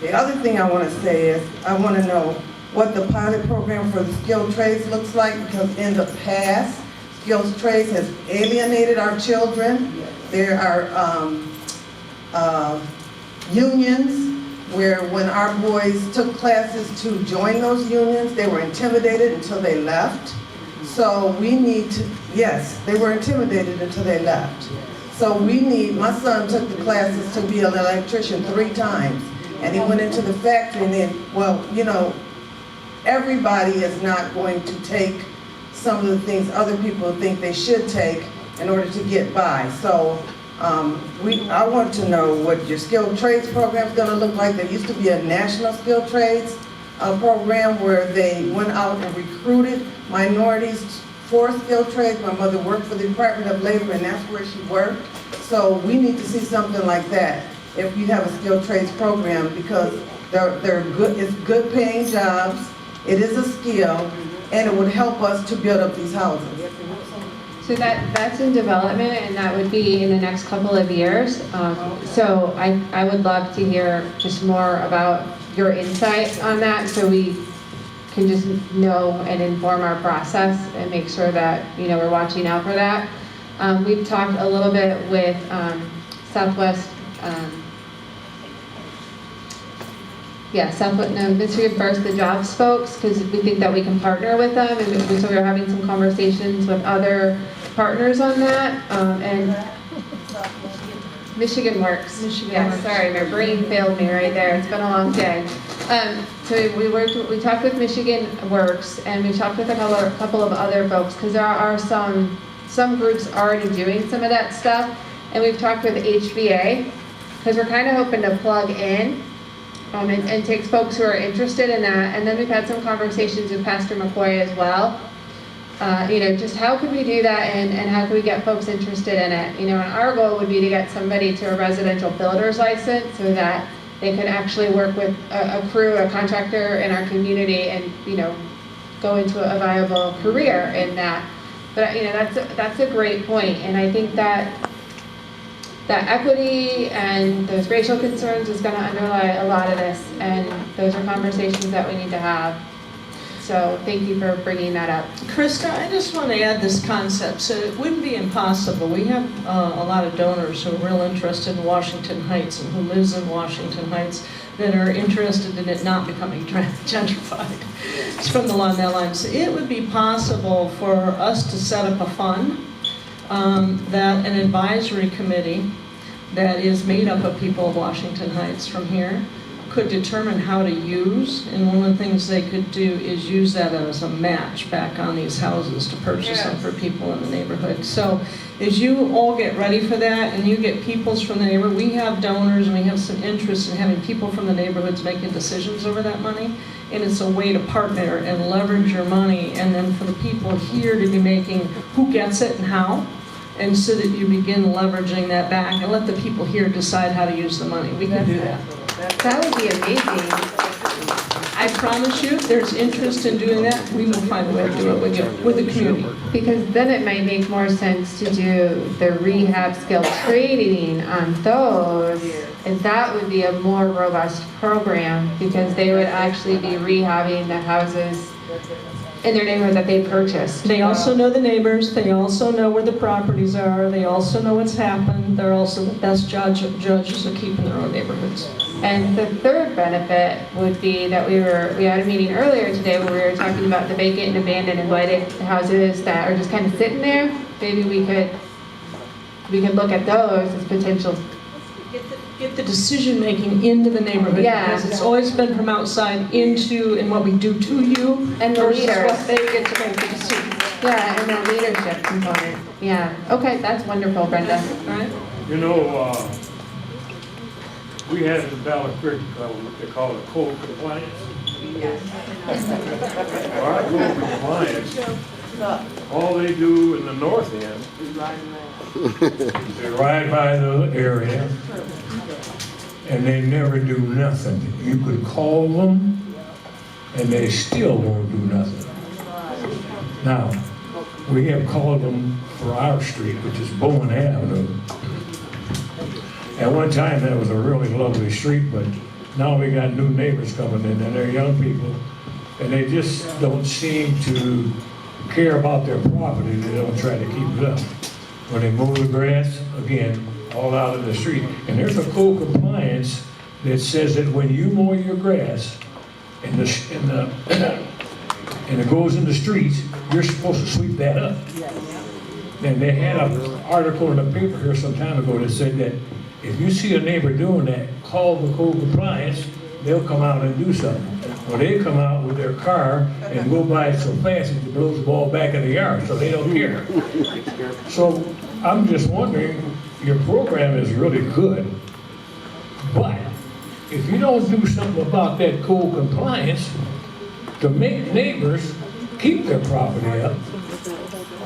[SPEAKER 4] The other thing I want to say is, I want to know what the pilot program for the skilled trades looks like, because in the past, skilled trades has alienated our children. There are unions where when our boys took classes to join those unions, they were intimidated until they left. So we need to, yes, they were intimidated until they left. So we need, my son took the classes to be an electrician 3 times. And he went into the factory and then, well, you know, everybody is not going to take some of the things other people think they should take in order to get by. So I want to know what your skilled trades program is going to look like. There used to be a national skilled trades program where they went out and recruited minorities for skilled trades. My mother worked for the Department of Labor, and that's where she worked. So we need to see something like that if you have a skilled trades program, because they're good. It's good paying jobs. It is a skill, and it would help us to build up these houses.
[SPEAKER 2] So that's in development, and that would be in the next couple of years. So I would love to hear just more about your insight on that, so we can just know and inform our process and make sure that, you know, we're watching out for that. We've talked a little bit with Southwest Michigan First, the jobs folks, because we think that we can partner with them, and so we're having some conversations with other partners on that, and Michigan Works. Yes, sorry, my brain failed me right there. It's been a long day. So we talked with Michigan Works, and we talked with a couple of other folks, because there are some groups already doing some of that stuff, and we've talked with HBA, because we're kind of hoping to plug in and take folks who are interested in that. And then we've had some conversations with Pastor McCoy as well. You know, just how could we do that, and how can we get folks interested in it? You know, and our goal would be to get somebody to a residential builder's license so that they could actually work with a crew, a contractor in our community, and, you know, go into a viable career in that. But, you know, that's a great point, and I think that equity and those racial concerns is going to underlie a lot of this, and those are conversations that we need to have. So thank you for bringing that up.
[SPEAKER 13] Krista, I just want to add this concept. So it wouldn't be impossible. We have a lot of donors who are real interested in Washington Heights and who lives in Washington Heights that are interested in it not becoming gentrified. It's from along that line. So it would be possible for us to set up a fund, that an advisory committee that is made up of people of Washington Heights from here could determine how to use, and one of the things they could do is use that as a match back on these houses to purchase them for people in the neighborhood. So as you all get ready for that and you get peoples from the neighborhood, we have donors and we have some interest in having people from the neighborhoods making decisions over that money. And it's a way to partner and leverage your money, and then for the people here to be making who gets it and how. And so that you begin leveraging that back and let the people here decide how to use the money. We can do that.
[SPEAKER 2] That would be amazing.
[SPEAKER 13] I promise you, there's interest in doing that. We will find a way to do it with the community.
[SPEAKER 2] Because then it might make more sense to do the rehab skill training on those. And that would be a more robust program because they would actually be rehabbing the houses in their neighborhood that they purchased.
[SPEAKER 13] They also know the neighbors, they also know where the properties are, they also know what's happened, they're also the best judges of keeping their own neighborhoods.
[SPEAKER 2] And the third benefit would be that we had a meeting earlier today where we were talking about the vacant and abandoned and blighted houses that are just kind of sitting there. Maybe we could look at those as potential.
[SPEAKER 13] Get the decision-making into the neighborhood, because it's always been from outside into, and what we do to you,
[SPEAKER 2] and the
[SPEAKER 13] versus
[SPEAKER 2] leaders.
[SPEAKER 13] what they get to make the decision.
[SPEAKER 2] Yeah, and the leadership component. Yeah. Okay, that's wonderful, Brenda.
[SPEAKER 13] Right?
[SPEAKER 7] You know, we had in Battle Creek what they call a code compliance. Our code compliance, all they do in the north end, they ride by the area and they never do nothing. You could call them and they still won't do nothing. Now, we have called them for our street, which is Bowen Avenue. At one time, that was a really lovely street, but now we got new neighbors coming in, and they're young people, and they just don't seem to care about their property. They don't try to keep it up. When they mow the grass, again, all out in the street. And there's a code compliance that says that when you mow your grass and it goes in the streets, you're supposed to sweep that up. And they had an article in the paper here some time ago that said that if you see a neighbor doing that, call the code compliance, they'll come out and do something. Well, they come out with their car and go by it so fast it blows the ball back in the yard, so they don't care. So I'm just wondering, your program is really good, but if you don't do something about that code compliance to make neighbors keep their property up,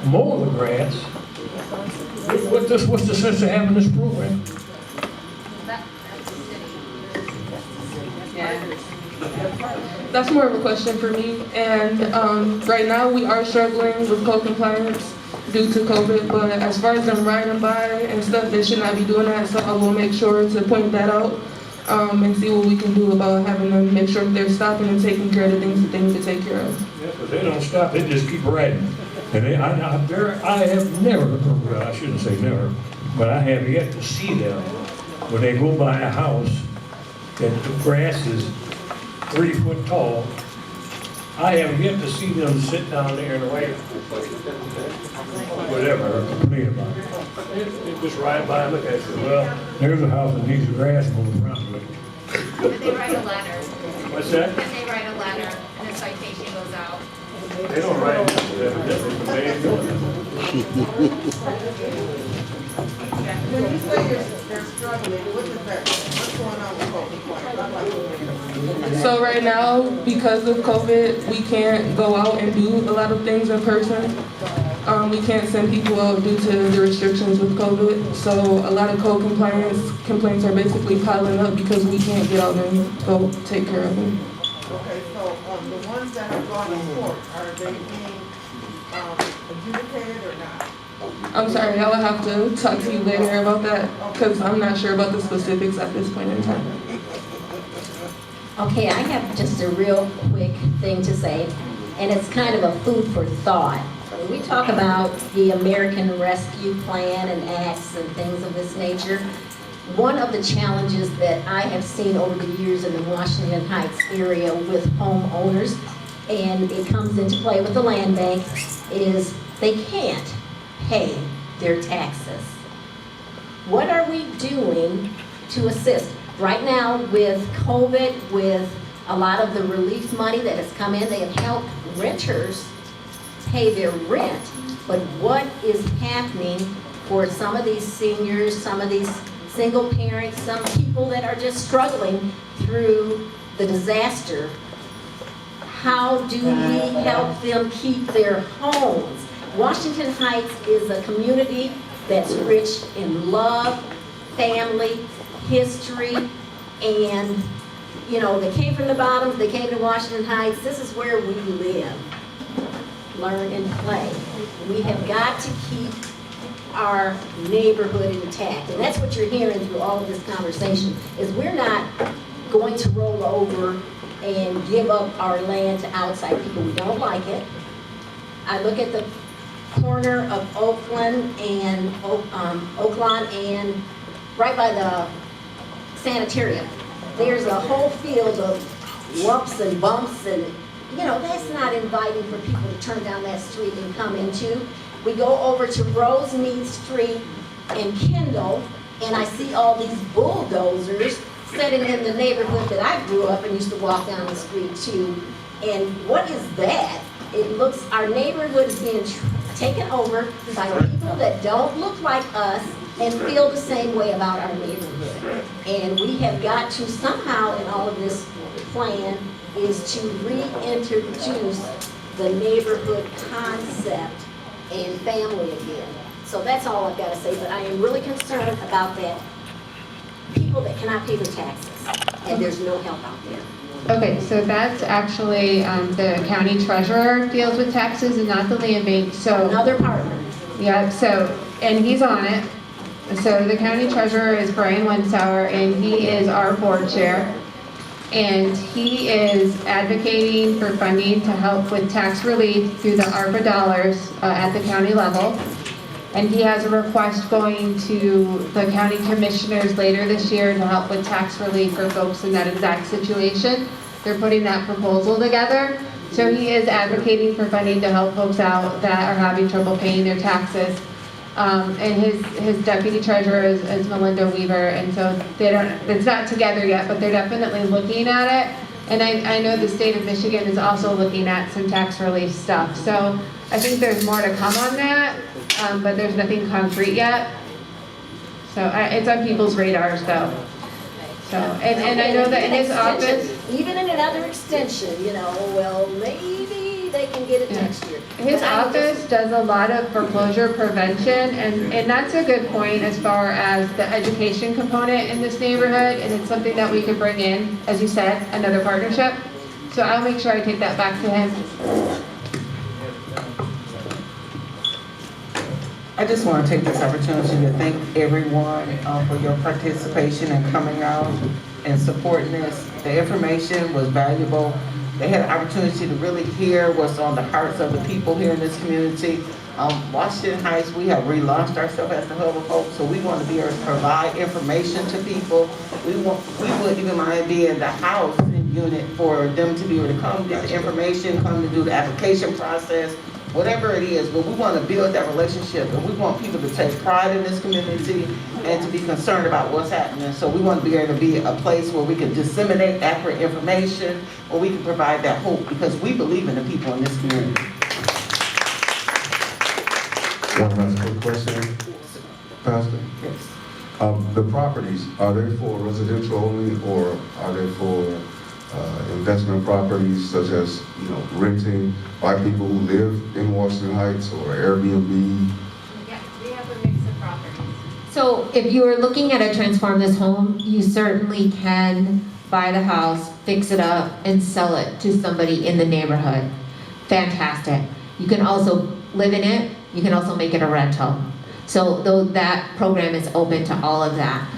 [SPEAKER 7] mow the grass, what's the sense of having this program?
[SPEAKER 20] That's more of a question for me. And right now we are struggling with code compliance due to COVID, but as far as them riding by and stuff, they should not be doing that, so I will make sure to point that out and see what we can do about having them make sure they're stopping and taking care of the things that they need to take care of.
[SPEAKER 7] Yeah, but they don't stop, they just keep riding. And I have never, well, I shouldn't say never, but I have yet to see them when they go by a house that the grass is 3 foot tall. I have yet to see them sit down there and wait, whatever, or complain about it. They just ride by and look at it, say, well, there's a house that needs the grass moved around with.
[SPEAKER 5] But they write a letter.
[SPEAKER 7] What's that?
[SPEAKER 5] But they write a letter and a citation goes out.
[SPEAKER 7] They don't write it, evidently, but they ain't doing it.
[SPEAKER 4] When you say they're struggling, what's going on with code compliance?
[SPEAKER 20] So right now, because of COVID, we can't go out and do a lot of things in person. We can't send people out due to the restrictions with COVID. So a lot of code compliance complaints are basically piling up because we can't get out and go take care of them.
[SPEAKER 4] Okay, so the ones that have gone to court, are they being adjudicated or not?
[SPEAKER 20] I'm sorry, I will have to talk to you later about that because I'm not sure about the specifics at this point in time.
[SPEAKER 21] Okay, I have just a real quick thing to say, and it's kind of a food for thought. When we talk about the American Rescue Plan and acts and things of this nature, one of the challenges that I have seen over the years in the Washington Heights area with homeowners, and it comes into play with the land bank, is they can't pay their taxes. What are we doing to assist? Right now, with COVID, with a lot of the relief money that has come in, they have helped renters pay their rent. But what is happening for some of these seniors, some of these single parents, some people that are just struggling through the disaster? How do we help them keep their homes? Washington Heights is a community that's rich in love, family, history, and you know, they came from the bottom, they came to Washington Heights. This is where we live, learn and play. We have got to keep our neighborhood intact. And that's what you're hearing through all of this conversation, is we're not going to roll over and give up our land to outside people. We don't like it. I look at the corner of Oakland and Oakland and right by the sanitarium. There's a whole field of lumps and bumps, and you know, that's not inviting for people to turn down that street and come into. We go over to Rosemead Street and Kendall, and I see all these bulldozers sitting in the neighborhood that I grew up and used to walk down the street to. And what is that? It looks, our neighborhood is being taken over by people that don't look like us and feel the same way about our neighborhood. And we have got to somehow, in all of this plan, is to reintroduce the neighborhood concept and family again. So that's all I've got to say, but I am really concerned about that. People that cannot pay their taxes, and there's no help out there.
[SPEAKER 2] Okay, so that's actually, the county treasurer deals with taxes and not the land bank, so.
[SPEAKER 21] Another partner.
[SPEAKER 2] Yeah, so, and he's on it. So the county treasurer is Brian Wensauer, and he is our board chair. And he is advocating for funding to help with tax relief through the ARPA dollars at the county level. And he has a request going to the county commissioners later this year to help with tax relief for folks in that exact situation. They're putting that proposal together. So he is advocating for funding to help folks out that are having trouble paying their taxes. And his deputy treasurer is Melinda Weaver, and so it's not together yet, but they're definitely looking at it. And I know the state of Michigan is also looking at some tax relief stuff. So I think there's more to come on that, but there's nothing concrete yet. So it's on people's radars though. So, and I know that in his office,
[SPEAKER 21] even in another extension, you know, well, maybe they can get it next year.
[SPEAKER 2] His office does a lot of foreclosure prevention, and that's a good point as far as the education component in this neighborhood, and it's something that we could bring in, as you said, another partnership. So I'll make sure I take that back to him.
[SPEAKER 1] I just want to take this opportunity to thank everyone for your participation and coming out and supporting this. The information was valuable. They had an opportunity to really hear what's on the hearts of the people here in this community. Washington Heights, we have relaunched ourselves as the hub of hope, so we want to be able to provide information to people. We wouldn't even mind being the house unit for them to be able to come get the information, come to do the application process, whatever it is, but we want to build that relationship, and we want people to take pride in this community and to be concerned about what's happening. So we want to be able to be a place where we can disseminate accurate information, where we can provide that hope, because we believe in the people in this community.
[SPEAKER 17] One last quick question, Pastor?
[SPEAKER 1] Yes.
[SPEAKER 17] The properties, are they for residential only, or are they for investment properties such as, you know, renting by people who live in Washington Heights or Airbnb?
[SPEAKER 16] Yeah, we have a mix of properties.
[SPEAKER 5] So if you are looking at a transform this home, you certainly can buy the house, fix it up, and sell it to somebody in the neighborhood. Fantastic. You can also live in it. You can also make it a rental. So though that program is open to all of that.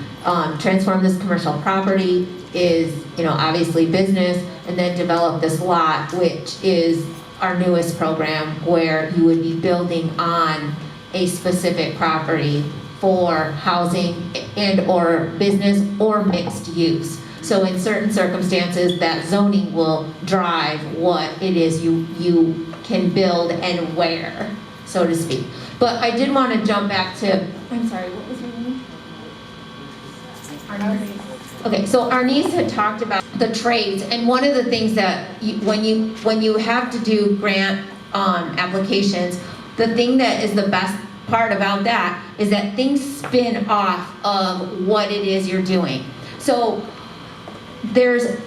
[SPEAKER 5] Transform this commercial property is, you know, obviously business, and then develop this lot, which is our newest program, where you would be building on a specific property for housing and or business or mixed use. So in certain circumstances, that zoning will drive what it is you can build and where, so to speak. But I did want to jump back to, I'm sorry, what was her name? Okay, so Arnice had talked about the trades, and one of the things that when you have to do grant applications, the thing that is the best part about that is that things spin off of what it is you're doing. So there's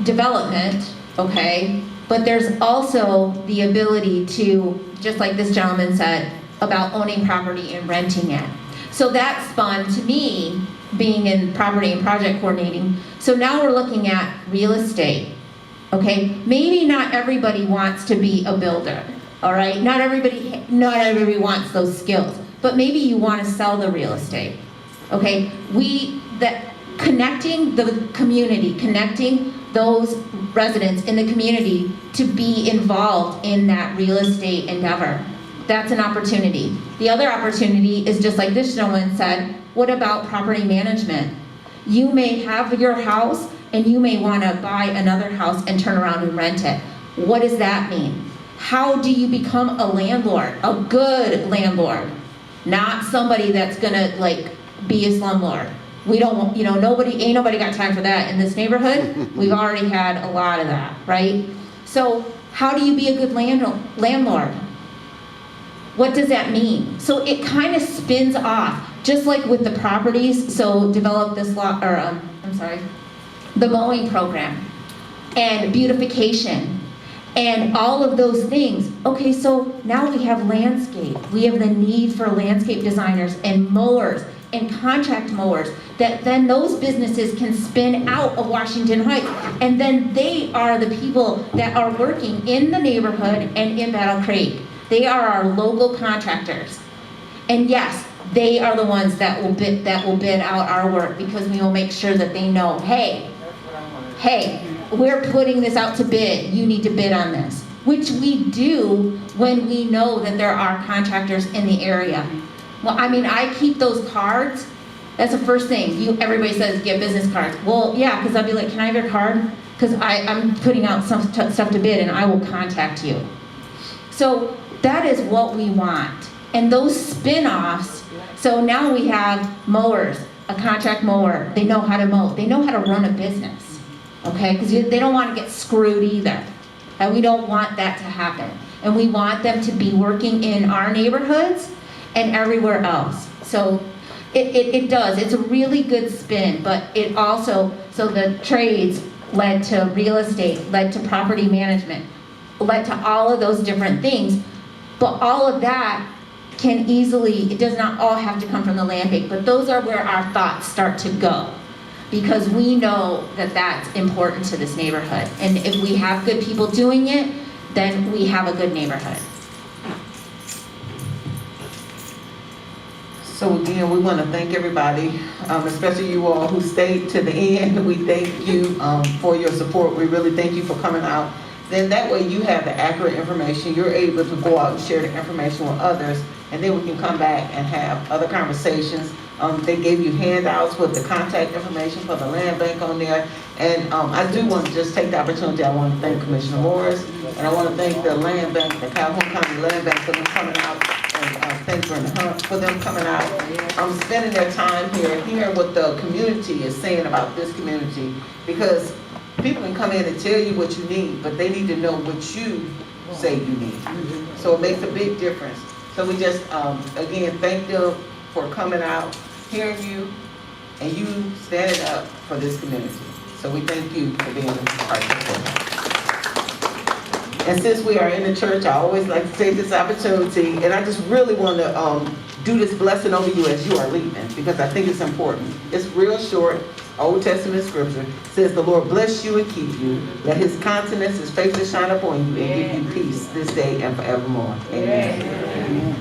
[SPEAKER 5] development, okay, but there's also the ability to, just like this gentleman said, about owning property and renting it. So that's fun to me, being in property and project coordinating. So now we're looking at real estate, okay? Maybe not everybody wants to be a builder, all right? Not everybody wants those skills, but maybe you want to sell the real estate, okay? Connecting the community, connecting those residents in the community to be involved in that real estate endeavor. That's an opportunity. The other opportunity is just like this gentleman said, what about property management? You may have your house and you may want to buy another house and turn around and rent it. What does that mean? How do you become a landlord, a good landlord? Not somebody that's gonna like be a slumlord. We don't, ain't nobody got time for that in this neighborhood. We've already had a lot of that, right? So how do you be a good landlord? What does that mean? So it kind of spins off, just like with the properties. So develop this the mowing program and beautification and all of those things. Okay, so now we have landscape. We have the need for landscape designers and mowers and contract mowers that then those businesses can spin out of Washington Heights. And then they are the people that are working in the neighborhood and in Battle Creek. They are our local contractors. And yes, they are the ones that will bid out our work, because we will make sure that they know, hey, we're putting this out to bid. You need to bid on this, which we do when we know that there are contractors in the area. Well, I mean, I keep those cards. That's the first thing. Everybody says get business cards. Well, yeah, because I'll be like, can I have your card? Because I'm putting out some stuff to bid and I will contact you. So that is what we want. And those spin-offs, so now we have mowers, a contract mower. They know how to mow. They know how to run a business, okay? Because they don't want to get screwed either. And we don't want that to happen. And we want them to be working in our neighborhoods and everywhere else. So it does. It's a really good spin, but it also, so the trades led to real estate, led to property management, led to all of those different things. But all of that can easily, it does not all have to come from the land bank, but those are where our thoughts start to go, because we know that that's important to this neighborhood. And if we have good people doing it, then we have a good neighborhood.
[SPEAKER 1] So again, we want to thank everybody, especially you all who stayed to the end. We thank you for your support. We really thank you for coming out. Then that way you have the accurate information. You're able to go out and share the information with others, and then we can come back and have other conversations. They gave you handouts with the contact information for the land bank on there. And I do want to just take the opportunity. I want to thank Commissioner Morris, and I want to thank the land bank, the Calhoun County Land Bank, for them coming out. And thank Brenda Hunt for them coming out, spending their time here, hearing what the community is saying about this community. Because people can come in and tell you what you need, but they need to know what you say you need. So it makes a big difference. So we just, again, thank them for coming out, hearing you, and you standing up for this community. So we thank you for being a part of the program. And since we are in the church, I always like to take this opportunity, and I just really want to do this blessing over you as you are leaving, because I think it's important. It's real short. Old Testament scripture says, the Lord bless you and keep you. Let his countenance, his face to shine upon you, and give you peace this day and forevermore. Amen. Amen.